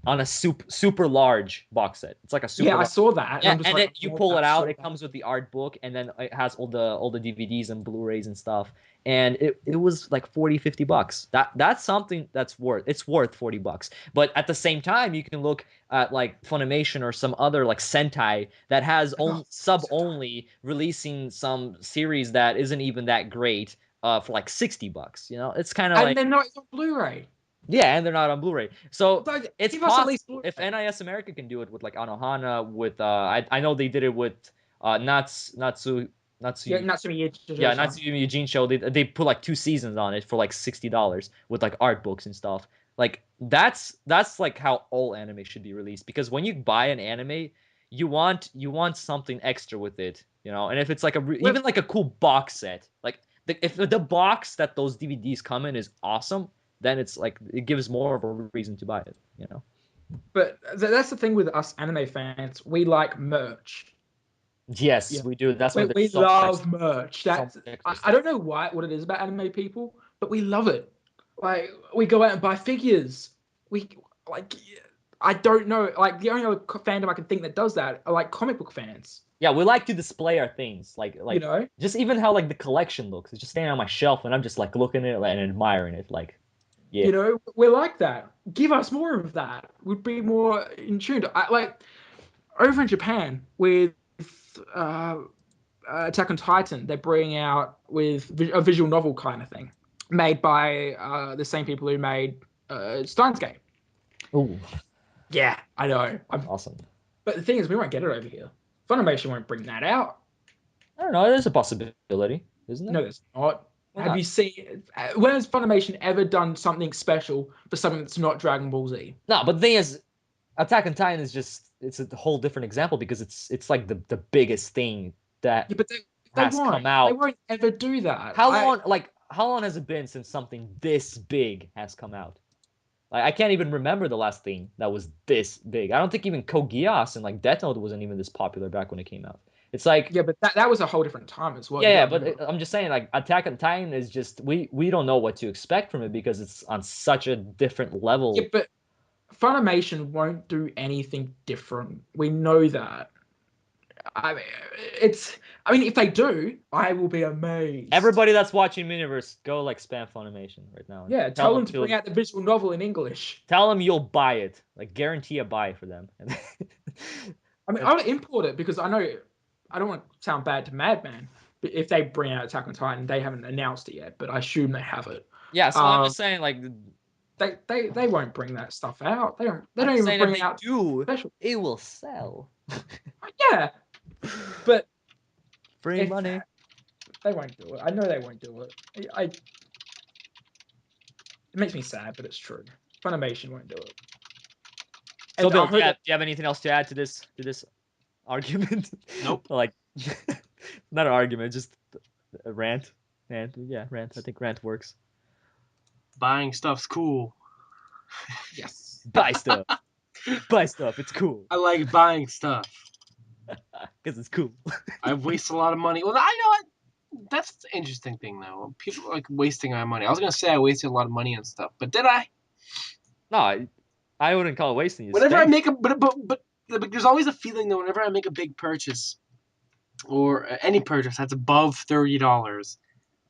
on a super large box set. It's like a super. Yeah, I saw that. And then you pull it out. It comes with the art book, and then it has all the DVDs and Blu-rays and stuff. And it was like $40-$50. That's something that's worth. It's worth $40. But at the same time, you can look at like Funimation or some other like Sentai that has sub only releasing some series that isn't even that great for like $60. You know, it's kind of like. And they're not on Blu-ray. Yeah, and they're not on Blu-ray. So Like, it's possible if NIS America can do it with like Anohana, with I know they did it with Natsumi Eugene Show. They put like 2 seasons on it for like $60 with like art books and stuff. Like that's like how all anime should be released, because when you buy an anime, you want something extra with it, you know. And if it's like even like a cool box set, like if the box that those DVDs come in is awesome, then it's like it gives more of a reason to buy it, you know. But that's the thing with us anime fans. We like merch. Yes, we do. That's why we love merch. That's I don't know what it is about anime people, but we love it. Like we go out and buy figures. We like I don't know. Like the only other fandom I can think that does that are like comic book fans. Yeah, we like to display our things, like you know, just even how like the collection looks. It's just staying on my shelf and I'm just like looking at it and admiring it. Like, yeah, you know, we're like that. Give us more of that. We'd be more in tune. Like over in Japan with Attack on Titan, they're bringing out with a visual novel kind of thing, made by the same people who made Steins Gate. Ooh. Yeah, I know. Awesome. But the thing is, we won't get it over here. Funimation won't bring that out. I don't know. There's a possibility, isn't there? No, there's not. Have you seen? When has Funimation ever done something special for something that's not Dragon Ball Z? No, but the thing is, Attack on Titan is it's a whole different example because it's like the biggest thing that has come out. They won't ever do that. How long has it been since something this big has come out? Like I can't even remember the last thing that was this big. I don't think even Code Geass and like Death Note wasn't even this popular back when it came out. It's like but that was a whole different time as well. Yeah, but I'm just saying like Attack on Titan is just we don't know what to expect from it because it's on such a different level. Yeah, but Funimation won't do anything different. We know that. I mean, if they do, I will be amazed. Everybody that's watching Miniverse, go like spam Funimation right now. Yeah, tell them to bring out the visual novel in English. Tell them you'll buy it. Like guarantee a buy for them. I mean, I'll import it because I know I don't want to sound bad to Madman, but if they bring out Attack on Titan, they haven't announced it yet, but I assume they have it. Yeah, so I'm just saying like they won't bring that stuff out. They don't I'm even saying bring if they out do, special. it will sell. Yeah, but Free if money. they won't do it. I know they won't do it. It makes me sad, but it's true. Funimation won't do it. So, And Bill, do you have anything else to add to this argument? Nope. Like, not an argument, just a rant. Rant. I think rant works. Buying stuff's cool. Yes. Buy stuff. Buy stuff. It's cool. I like buying stuff. Because it's cool. I've wasted a lot of money. Well, I know what. That's the interesting thing, though. People like wasting our money. I was gonna say I wasted a lot of money on stuff, but did I? No, I wouldn't call it wasting. Whenever I make a but there's always a feeling that whenever I make a big purchase or any purchase that's above $30,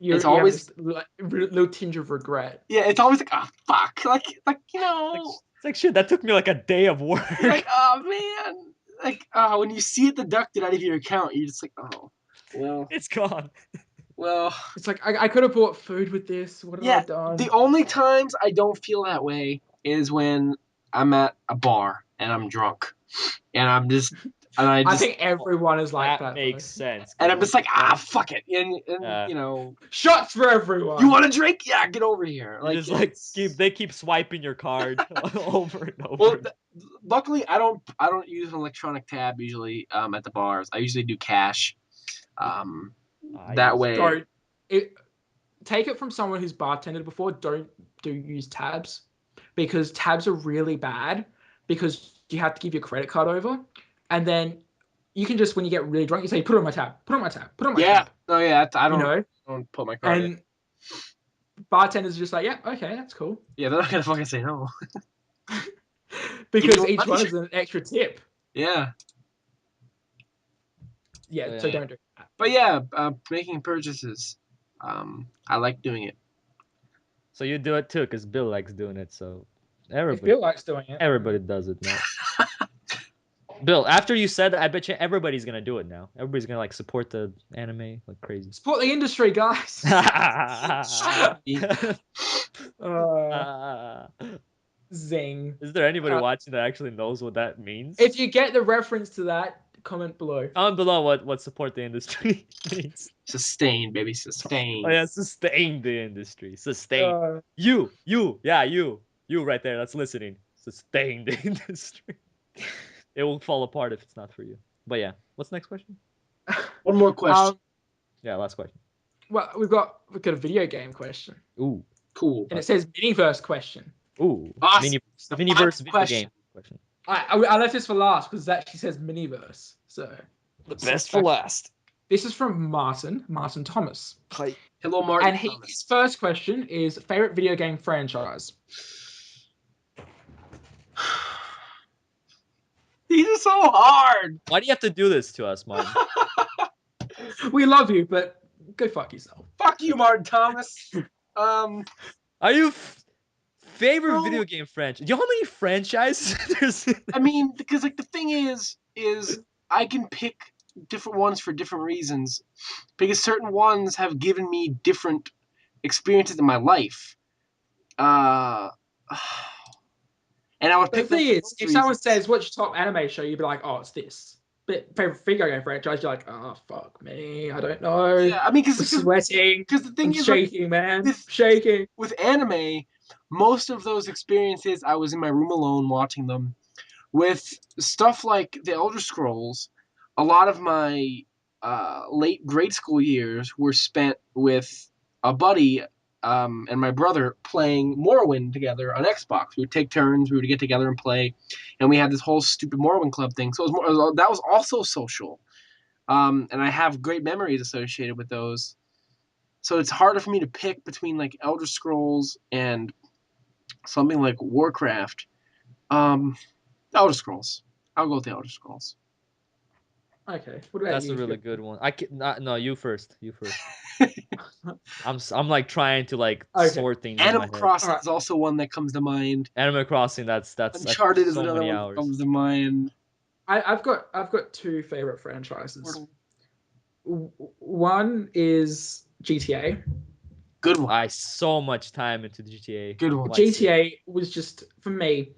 it's always a little tinge of regret. Yeah, it's always like, oh fuck, like you know, it's like shit. That took me like a day of work. Like, oh man, like when you see it deducted out of your account, you're just like, oh, well, it's gone. Well, it's like I could have bought food with this. What have I done? The only times I don't feel that way is when I'm at a bar and I'm drunk, and I think everyone is like that. That makes sense. And I'm just like, fuck it, and you know, shots for everyone. You want a drink? Yeah, get over here. Like, just like they keep swiping your card over and over. Well, luckily I don't use an electronic tab usually at the bars. I usually do cash. That way. Take it from someone who's bartended before. Don't use tabs, because tabs are really bad, because you have to give your credit card over, and then you can just, when you get really drunk, you say, put it on my tab, put it on my tab, put it on my tab. Oh yeah, I don't, I don't put my card in. Bartenders are just like, yeah, okay, that's cool. Yeah, they're not gonna fucking say no. Because each one is an extra tip. Yeah. Yeah, so don't do that. But yeah, making purchases, I like doing it. So you do it too, because Bill likes doing it. So if Bill likes doing it, everybody does it now. Bill, after you said that, I bet you everybody's gonna do it now. Everybody's gonna like support the anime like crazy. Support the industry, guys. Zing. Is there anybody watching that actually knows what that means? If you get the reference to that, comment below. Comment below what support the industry means. Sustain, baby, sustain. Oh yeah, sustain the industry. Sustain. You right there. That's listening. Sustain the industry. It will fall apart if it's not for you. But yeah, what's the next question? One more question. Yeah, last question. Well, we've got a video game question. Ooh, cool. And it says Miniverse question. Ooh, awesome. Miniverse video game question. I left this for last because that actually says Miniverse. So the best for last. This is from Martin Thomas. Hi. Hello, Martin. And his first question is favorite video game franchise. These are so hard. Why do you have to do this to us, Martin? We love you, but go fuck yourself. Fuck you, Martin Thomas. Are you favorite video game franchise? Do you know how many franchises there's? I mean, because like the thing is I can pick different ones for different reasons, because certain ones have given me different experiences in my life. And I would pick the thing is, if someone says, what's your top anime show, you'd be like, oh, it's this. But favorite video game franchise, you're like, oh, fuck me, I don't know. Yeah, I mean, because sweating. Because the thing is, shaking, like, man, shaking. With anime, most of those experiences, I was in my room alone watching them. With stuff like The Elder Scrolls, a lot of my late grade school years were spent with a buddy and my brother playing Morrowind together on Xbox. We would take turns, we would get together and play, and we had this whole stupid Morrowind club thing. So that was also social, and I have great memories associated with those. So it's harder for me to pick between like Elder Scrolls and something like Warcraft. Elder Scrolls. I'll go with the Elder Scrolls. Okay. What about That's you? a really good one. No, you first. You first. I'm like trying to like sort things. Animal Crossing is also one that comes to mind. Animal Crossing. That's Uncharted is another one that comes to mind. I've got two favorite franchises. One is GTA, Good one. I so much time into the GTA. Good one. GTA was just, for me,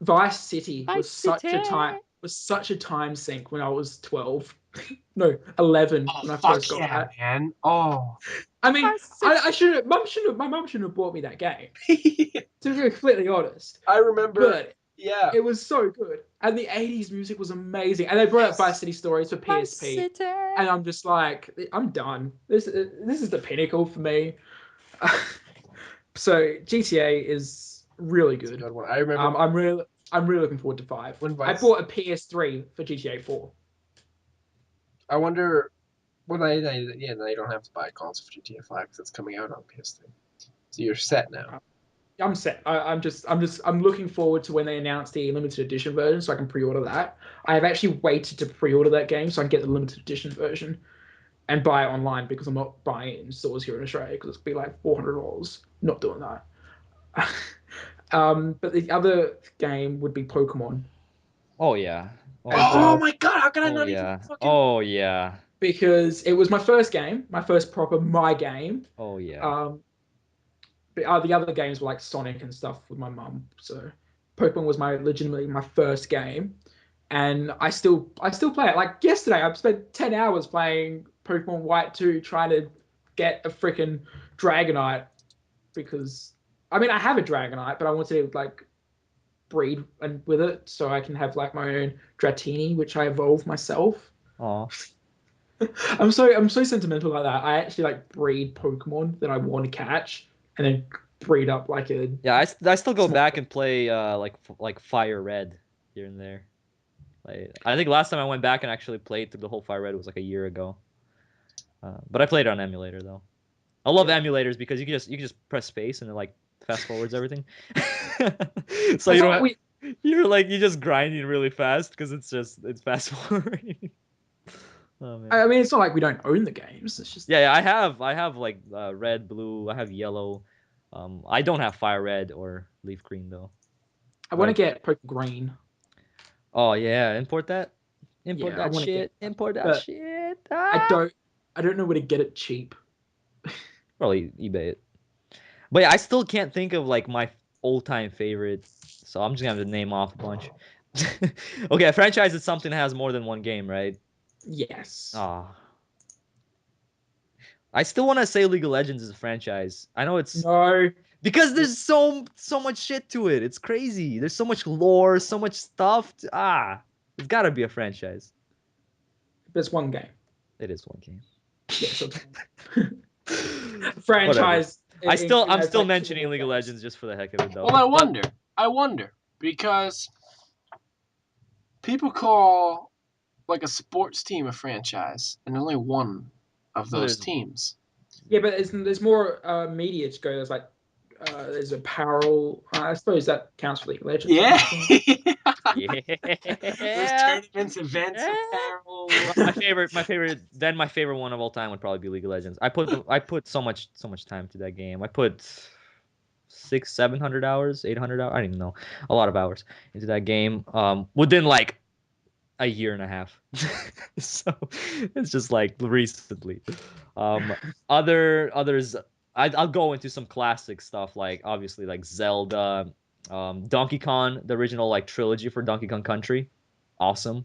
Vice City was such a time sink when I was 12. No, 11 when I first got that. Man. Oh. I mean, I shouldn't. My mum shouldn't have bought me that game. To be completely honest. I remember. But it was so good, and the 80s music was amazing. And they brought out Vice City Stories for PSP, and I'm just like, I'm done. This is the pinnacle for me. So GTA is really good. Good one. I remember. I'm really looking forward to 5. I bought a PS3 for GTA 4. I wonder. Well, now you don't have to buy a console for GTA 5 because it's coming out on PS3. So you're set now. I'm set. I'm looking forward to when they announce the limited edition version, so I can pre-order that. I have actually waited to pre-order that game so I can get the limited edition version and buy it online because I'm not buying it in stores here in Australia because it's be like $400. Not doing that. But the other game would be Pokemon. Oh yeah. Oh my god! How can I not yeah. even fucking? Oh yeah. Because it was my first game, my first proper game. Oh yeah. But the other games were like Sonic and stuff with my mum. So Pokemon was legitimately my first game, and I still play it. Like yesterday, I spent 10 hours playing Pokemon White 2, trying to get a freaking Dragonite because I mean I have a Dragonite, but I want to like breed and with it so I can have like my own Dratini, which I evolved myself. Oh. I'm so sentimental like that. I actually like breed Pokemon that I want to catch, and then breed up like a. Yeah, I still go back and play like Fire Red here and there. Like I think last time I went back and actually played through the whole Fire Red was like a year ago. But I played it on emulator though. I love emulators because you can just press space and it like fast forwards everything. So you're just grinding really fast because it's fast forwarding. Oh, man. I mean, it's not like we don't own the games. It's just I have like red, blue. I have yellow. I don't have fire red or leaf green though. I want to get Pokemon Green. Oh yeah, import that. Import that shit. I don't know where to get it cheap. Probably eBay it. But yeah, I still can't think of like my all-time favorite. So I'm just gonna have to name off a bunch. Okay, a franchise is something that has more than one game, right? Yes. I still want to say League of Legends is a franchise. I know it's no because there's so much shit to it. It's crazy. There's so much lore, so much stuff. It's got to be a franchise. But it's one game. It is one game. Yeah, franchise. I'm still mentioning League of Legends just for the heck of it, though. Well, I wonder because people call like a sports team a franchise, and only one of those teams. Yeah, but there's more media to go. There's like there's apparel. I suppose that counts for League of Legends. Yeah. There's tournaments, events, apparel. My favorite one of all time would probably be League of Legends. I put so much time to that game. I put 600-700 hours, 800 hours. I don't even know. A lot of hours into that game. Within like a year and a half. So it's just like recently. Others I'll go into some classic stuff like obviously like Zelda, Donkey Kong, the original like trilogy for Donkey Kong Country. Awesome.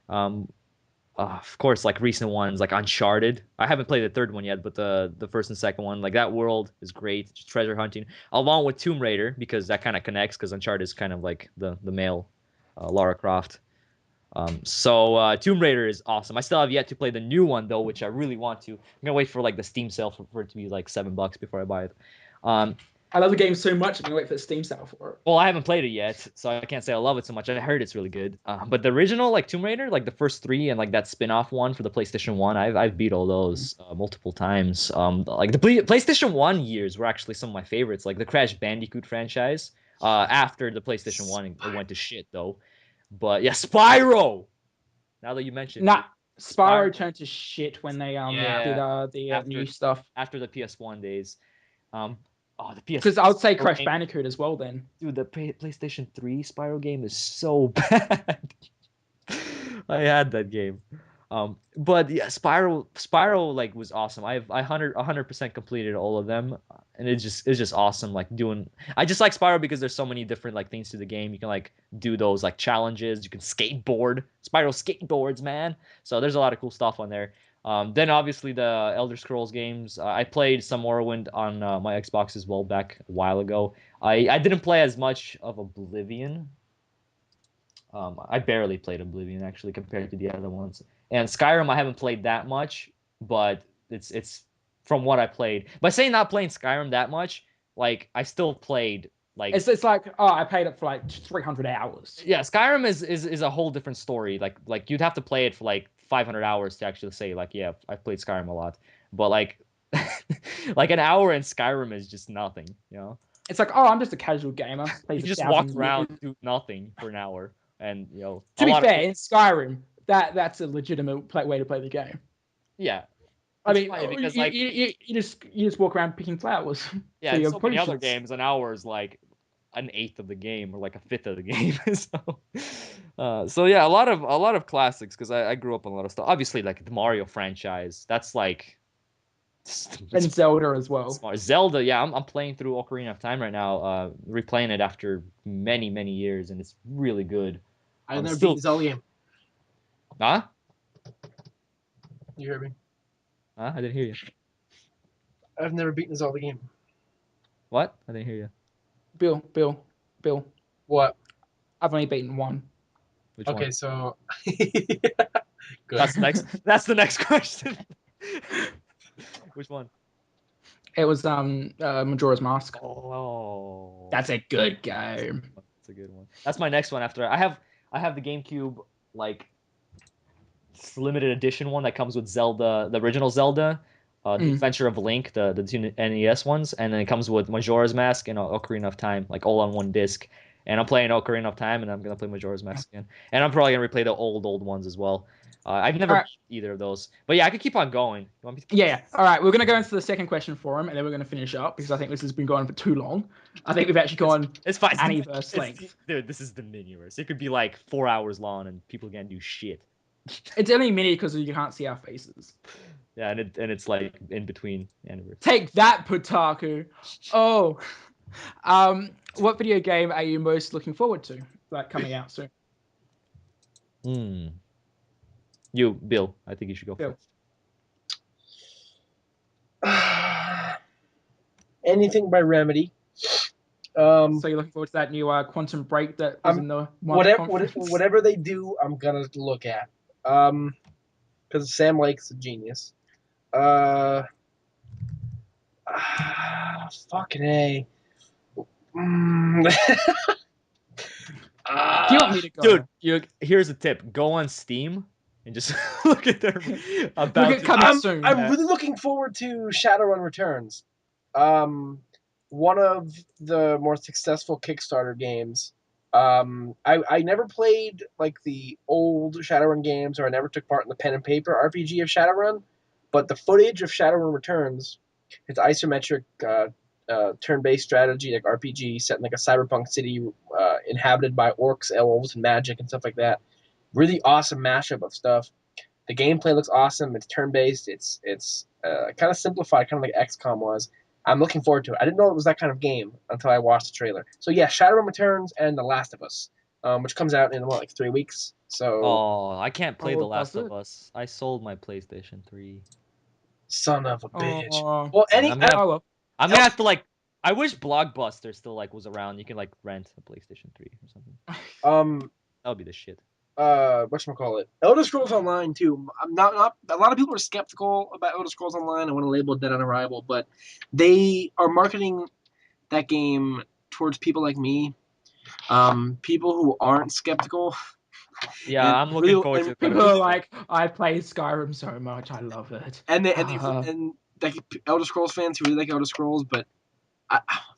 Of course like recent ones like Uncharted. I haven't played the third one yet, but the first and second one, like that world is great. Just treasure hunting along with Tomb Raider because that kind of connects because Uncharted is kind of like the male Lara Croft. So Tomb Raider is awesome. I still have yet to play the new one though, which I really want to. I'm gonna wait for like the Steam sale for it to be like $7 before I buy it. I love the game so much. I'm gonna wait for the Steam sale for it. Well, I haven't played it yet, so I can't say I love it so much. I heard it's really good. But the original like Tomb Raider, like the first 3 and like that spin-off one for the PlayStation 1, I've beat all those multiple times. Like the PlayStation 1 years were actually some of my favorites. Like the Crash Bandicoot franchise. After the PlayStation 1, it went to shit though. But yeah, Spyro. Now that you mentioned, Spyro turned to shit when they did the new stuff after the PS1 days. The PS. Because I would say Crash Bandicoot as well. Then, dude, the PlayStation 3 Spyro game is so bad. I had that game. But yeah, Spiral like was awesome. I 100% completed all of them, and it's just awesome. Like doing, I just like Spiral because there's so many different like things to the game. You can like do those like challenges. You can skateboard, Spiral skateboards, man. So there's a lot of cool stuff on there. Then obviously the Elder Scrolls games. I played some Morrowind on my Xbox as well back a while ago. I didn't play as much of Oblivion. I barely played Oblivion actually compared to the other ones. And Skyrim I haven't played that much, but it's from what I played. By saying not playing Skyrim that much, like I still played like it's like, oh, I paid it for like 300 hours. yeah, Skyrim is a whole different story. Like you'd have to play it for like 500 hours to actually say like yeah, I've played Skyrim a lot. But like like an hour in Skyrim is just nothing, you know. It's like, oh, I'm just a casual gamer. You just walk around, do nothing for an hour, and you know. To be fair, in Skyrim, that's a legitimate way to play the game. Yeah, I mean, because like you just walk around picking flowers. Yeah, so many other games, an hour is like an eighth of the game or like a fifth of the game. So yeah, a lot of classics because I grew up on a lot of stuff. Obviously, like the Mario franchise, that's like. And Zelda as well. Smart. Zelda, yeah, I'm playing through Ocarina of Time right now, replaying it after many years, and it's really good. I've never beaten the Zelda game. Huh? You heard me? Huh? I didn't hear you. I've never beaten the Zelda game. What? I didn't hear you. Bill. What? I've only beaten one. Which okay, one? So. Good. That's the next question. Which one? It was Majora's Mask. Oh, that's a good game. That's a good one. That's my next one after I have the GameCube like limited edition one that comes with Zelda, the original Zelda, the Adventure of Link, the two NES ones, and then it comes with Majora's Mask and Ocarina of Time, like all on one disc. And I'm playing Ocarina of Time, and I'm gonna play Majora's Mask again, and I'm probably gonna replay the old ones as well. I've never beat either of those, but yeah, I could keep on going. You want me to yeah. All right, we're gonna go into the second question for him, and then we're gonna finish up because I think this has been going for too long. I think we've actually gone. It's fine. Aniverse length. Dude, this is the Miniverse. It could be like 4 hours long, and people can't do shit. It's only mini because you can't see our faces. Yeah, and it's like in between anniversaries. Take that, Putaku. Oh, what video game are you most looking forward to, like coming out soon? You, Bill. I think you should go first. Anything by Remedy. So you're looking forward to that new Quantum Break that was in the whatever they do, I'm gonna look at. Because Sam Lake's a genius. Fucking A. Do you want me to go? Dude, here's a tip. Go on Steam and just look at their soon. I'm really looking forward to Shadowrun Returns. One of the more successful Kickstarter games. I never played like the old Shadowrun games, or I never took part in the pen and paper RPG of Shadowrun, but the footage of Shadowrun Returns, it's isometric turn-based strategy, like RPG set in like a cyberpunk city inhabited by orcs, elves, and magic and stuff like that. Really awesome mashup of stuff. The gameplay looks awesome. It's turn-based. It's kind of simplified, kind of like XCOM was. I'm looking forward to it. I didn't know it was that kind of game until I watched the trailer. So yeah, Shadowrun Returns and The Last of Us, which comes out in like 3 weeks. So I can't play The Last of Us. I sold my PlayStation 3. Son of a bitch. Well, I'm gonna have to like. I wish Blockbuster still like was around. You can like rent a PlayStation 3 or something. That would be the shit. Whatchamacallit? Elder Scrolls Online too. I'm not a lot of people are skeptical about Elder Scrolls Online. I want to label it dead on arrival, but they are marketing that game towards people like me, people who aren't skeptical. Yeah, I'm looking forward to it. People are like, I play Skyrim so much, I love it. And like Elder Scrolls fans who really like Elder Scrolls, but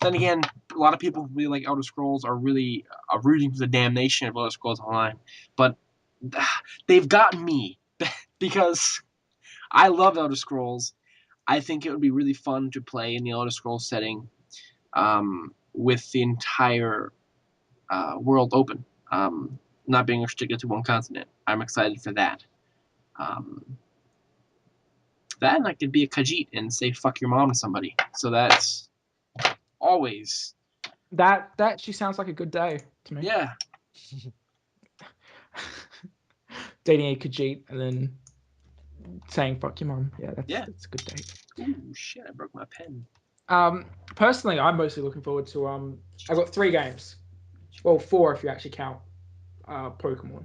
then again, a lot of people who really like Elder Scrolls are really rooting for the damnation of Elder Scrolls Online. But they've gotten me because I love Elder Scrolls. I think it would be really fun to play in the Elder Scrolls setting with the entire world open, not being restricted to one continent. I'm excited for that. That and I could be a Khajiit and say fuck your mom to somebody. So that's always That actually sounds like a good day to me. yeah. Dating a Khajiit and then saying fuck your mom. Yeah, that's a good day. Ooh shit! I broke my pen. Personally, I'm mostly looking forward to I've got 3 games. Well, 4 if you actually count Pokemon.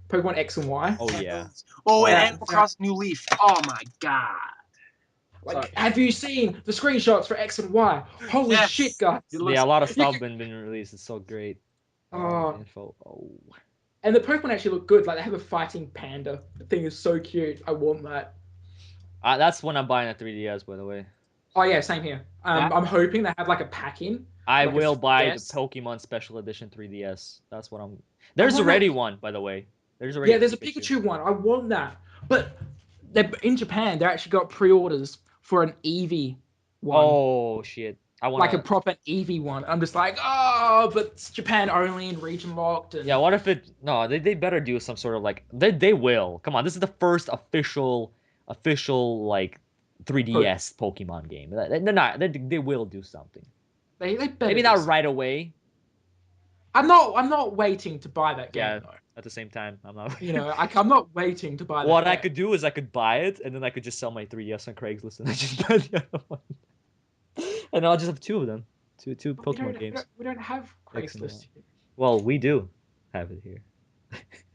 Pokemon X and Y. Oh yeah. Oh, and Yeah. Animal Crossing New Leaf. Oh my god. Like, Sorry. have you seen the screenshots for X and Y? Holy Yes. shit, guys! It looks Yeah, a lot of You stuff can- been released. It's so great. Oh. Info. Oh. And the Pokemon actually look good. Like they have a fighting panda. The thing is so cute. I want that. That's when I'm buying a 3DS, by the way. Oh yeah, same here. I'm hoping they have like a pack in. I like will buy the 3DS. Pokemon Special Edition 3DS. That's what I'm. I There's want already that. one, by the way. There's already. Yeah, there's a Pikachu one. I want that. But they're in Japan. They actually got pre-orders for an Eevee one. Oh shit! I want like a proper Eevee one. I'm just like, oh, but it's Japan only and region locked. And Yeah, what if it? No, they better do some sort of like they will. Come on, this is the first official like 3DS Pokemon game. They're not. They will do something. They better Maybe do not something. right away. I'm not waiting to buy that game Yeah. though. At the same time, I'm not. You know, I'm not waiting to buy that. What I game. could do is I could buy it and then I could just sell my 3DS on Craigslist and I just buy the other one. And I'll just have 2 of them. Two But Pokemon games. we don't have X and Y. Craigslist here. Well, we do have it here.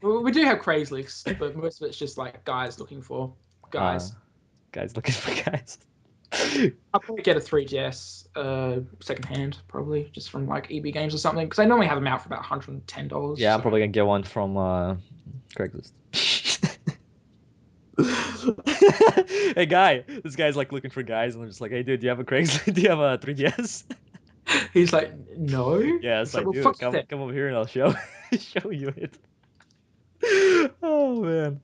We do have Craigslist, but most of it's just like guys looking for guys. Guys looking for guys. I'll probably get a 3DS secondhand, probably just from like EB Games or something, because I normally have them out for about $110. Yeah, I'm probably gonna get one from Craigslist. Hey guy, this guy's like looking for guys, and I'm just like, hey dude, do you have a Craigslist? Do you have a 3DS? He's like, no. Yeah, it's like, well, dude, fuck come that. over here and I'll show you it. Oh man.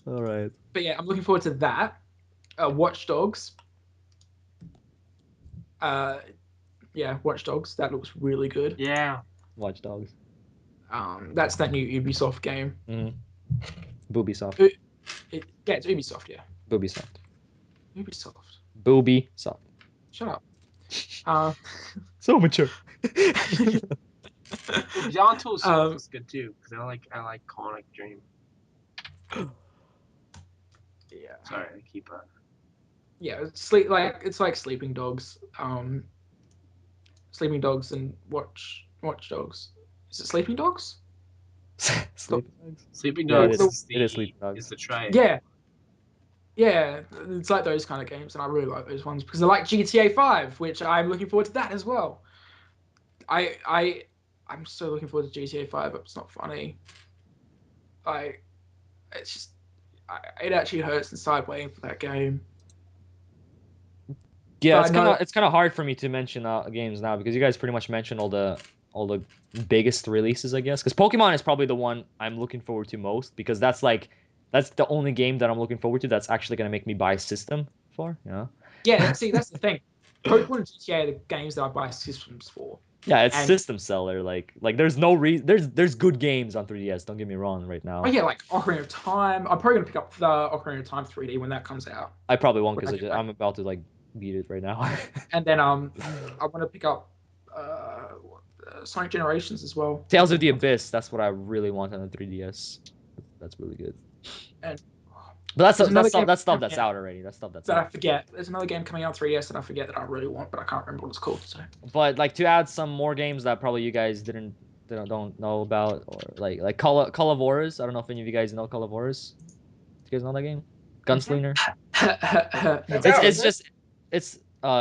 All right. But yeah, I'm looking forward to that. Watch Dogs. Yeah, Watch Dogs. That looks really good. Yeah. Watch Dogs. That's that new Ubisoft game. Boobysoft. Yeah, it's Ubisoft. Yeah. Boobysoft. Ubisoft. Boobysoft. Shut up. So mature. Beyond Two Souls is good too because I like Conic Dream. Yeah. Sorry, I keep Yeah, it's like Sleeping Dogs. Sleeping Dogs and Watch Dogs. Is it Sleeping Dogs? Sleeping Yeah, Dogs. it is Sleeping Dogs. Is the try. Yeah. Yeah, it's like those kind of games, and I really like those ones because I like GTA 5, which I'm looking forward to that as well. I'm so looking forward to GTA 5, but it's not funny. It's just, it actually hurts inside waiting for that game. Yeah, it's kind of hard for me to mention games now because you guys pretty much mentioned all the biggest releases, I guess. Because Pokemon is probably the one I'm looking forward to most because that's the only game that I'm looking forward to that's actually gonna make me buy a system for. You know? Yeah, see, that's the thing. Pokemon and GTA are the games that I buy systems for. Yeah, it's system seller. Like there's no reason. There's good games on 3DS. Don't get me wrong. Right now. Oh yeah, like Ocarina of Time. I'm probably gonna pick up the Ocarina of Time 3D when that comes out. I probably won't because I'm about to like beat it right now. And then I want to pick up Sonic Generations as well. Tales of the Abyss. That's what I really want on the 3DS. That's really good. And but that's stuff that's out already. That's stuff that's that out. I forget. There's another game coming out on 3DS that I forget that I really want, but I can't remember what it's called. So. But like to add some more games that probably you guys don't know about, or like Call of Horus. I don't know if any of you guys know Call of Horus. Do you guys know that game? Gunslinger.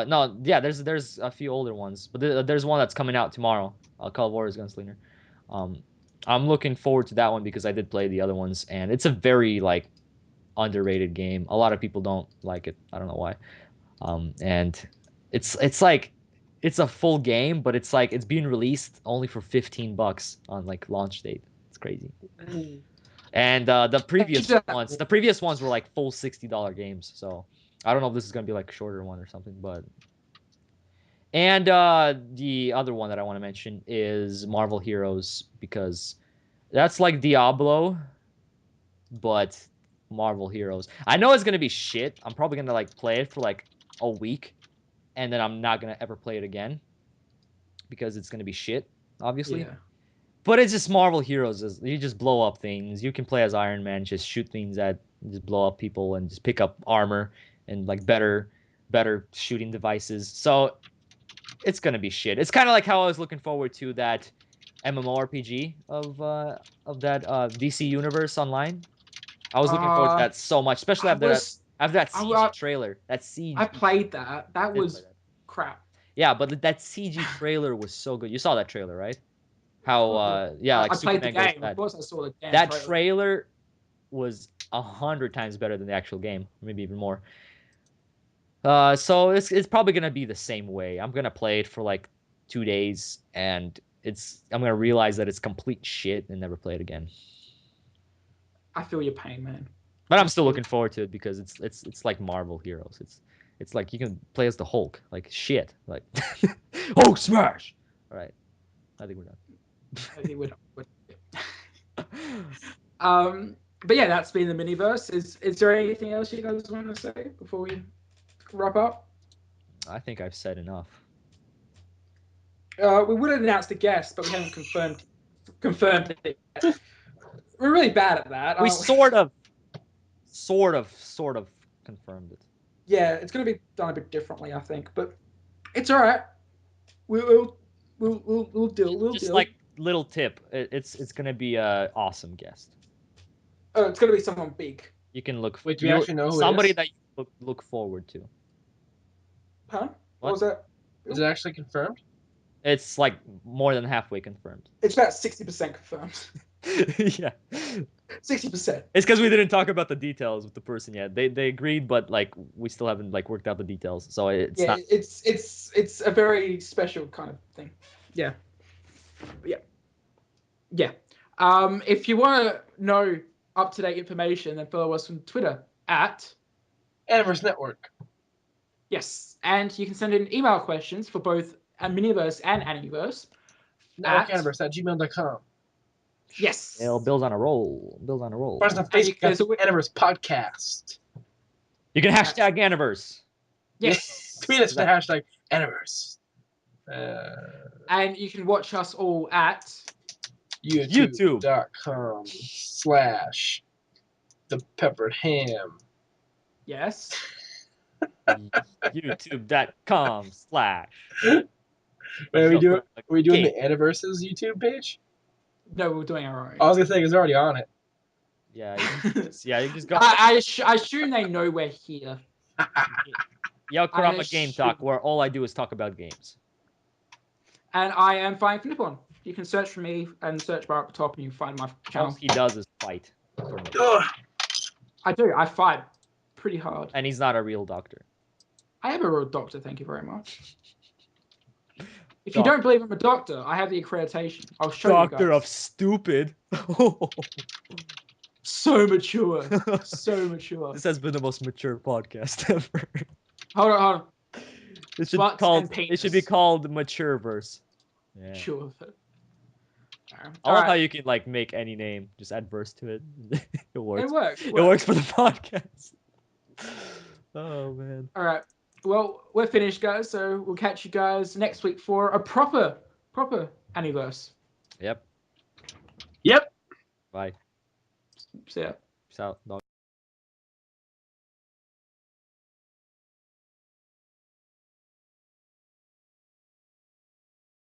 No, yeah. There's a few older ones, but there's one that's coming out tomorrow. Call of Horus Gunslinger. I'm looking forward to that one because I did play the other ones, and it's a very like underrated game. A lot of people don't like it. I don't know why. And it's like it's a full game, but it's like it's being released only for $15 on like launch date. It's crazy. And the previous ones were like full $60 games. So I don't know if this is gonna be like a shorter one or something, but. And the other one that I want to mention is Marvel Heroes because that's like Diablo, but Marvel Heroes. I know it's gonna be shit. I'm probably gonna like play it for like a week, and then I'm not gonna ever play it again because it's gonna be shit, obviously. Yeah. But it's just Marvel Heroes. You just blow up things. You can play as Iron Man, just shoot things at, just blow up people, and just pick up armor and like better shooting devices. So it's gonna be shit. It's kind of like how I was looking forward to that MMORPG of that DC Universe Online. I was looking forward to that so much, especially after that CG trailer. That CG. I played that. That was crap. Yeah, but that CG trailer was so good. You saw that trailer, right? How yeah, like I played the Superman game. Of course, I saw the damn that trailer was 100 times better than the actual game, maybe even more. So it's probably gonna be the same way. I'm gonna play it for like 2 days, and I'm gonna realize that it's complete shit and never play it again. I feel your pain, man. But I'm still looking forward to it because it's like Marvel Heroes. It's like you can play as the Hulk, like shit, like Hulk smash. All right, I think we're done. I think we're done. But yeah, that's been the Miniverse. Is there anything else you guys want to say before we wrap up? I think I've said enough. We would have announced a guest, but we haven't confirmed it. We're really bad at that. We sort of confirmed it. Yeah, it's going to be done a bit differently, I think, but it's all right. We'll deal. We'll just deal. Like little tip, it's going to be a awesome guest. Oh, it's going to be someone big. You can look. Wait, do you actually know who somebody it is? that you look forward to? Huh? What was that? Is it actually confirmed? It's like more than halfway confirmed. It's about 60% confirmed. Yeah. 60%. It's because we didn't talk about the details with the person yet. They agreed, but like we still haven't like worked out the details. So it's not. It's a very special kind of thing. Yeah. If you want to know up-to-date information, then follow us on Twitter at Animverse Network. Yes, and you can send in email questions for both Miniverse and Aniverse. networkaniverse@gmail.com. Yes. Bill's on a roll. First on Facebook, Aniverse Podcast. You can hashtag Aniverse. Yes. Tweet us the hashtag Aniverse. And you can watch us all at youtube.com/the peppered ham. Yes. youtube.com/ Wait, are we doing the Aniverse's YouTube page? No, we're doing our own. I was gonna say it's already on it. Yeah, you just go. I assume they know we're here. Yo, Kurama Game Talk, where all I do is talk about games. And I am Flying for Nippon. You can search for me and search bar at the top, and you can find my channel. All he does is fight. I do. I fight pretty hard. And he's not a real doctor. I am a real doctor. Thank you very much. If you don't believe I'm a doctor, I have the accreditation. I'll show you guys. Doctor of stupid. So mature. So mature. This has been the most mature podcast ever. Hold on. It should be called Matureverse. Yeah. Sure. I love how you can like make any name, just add verse to it. It works. It works for the podcast. Oh man. All right. Well, we're finished, guys. So we'll catch you guys next week for a proper Aniverse. Yep. Yep. Bye. See ya. Peace out, dog.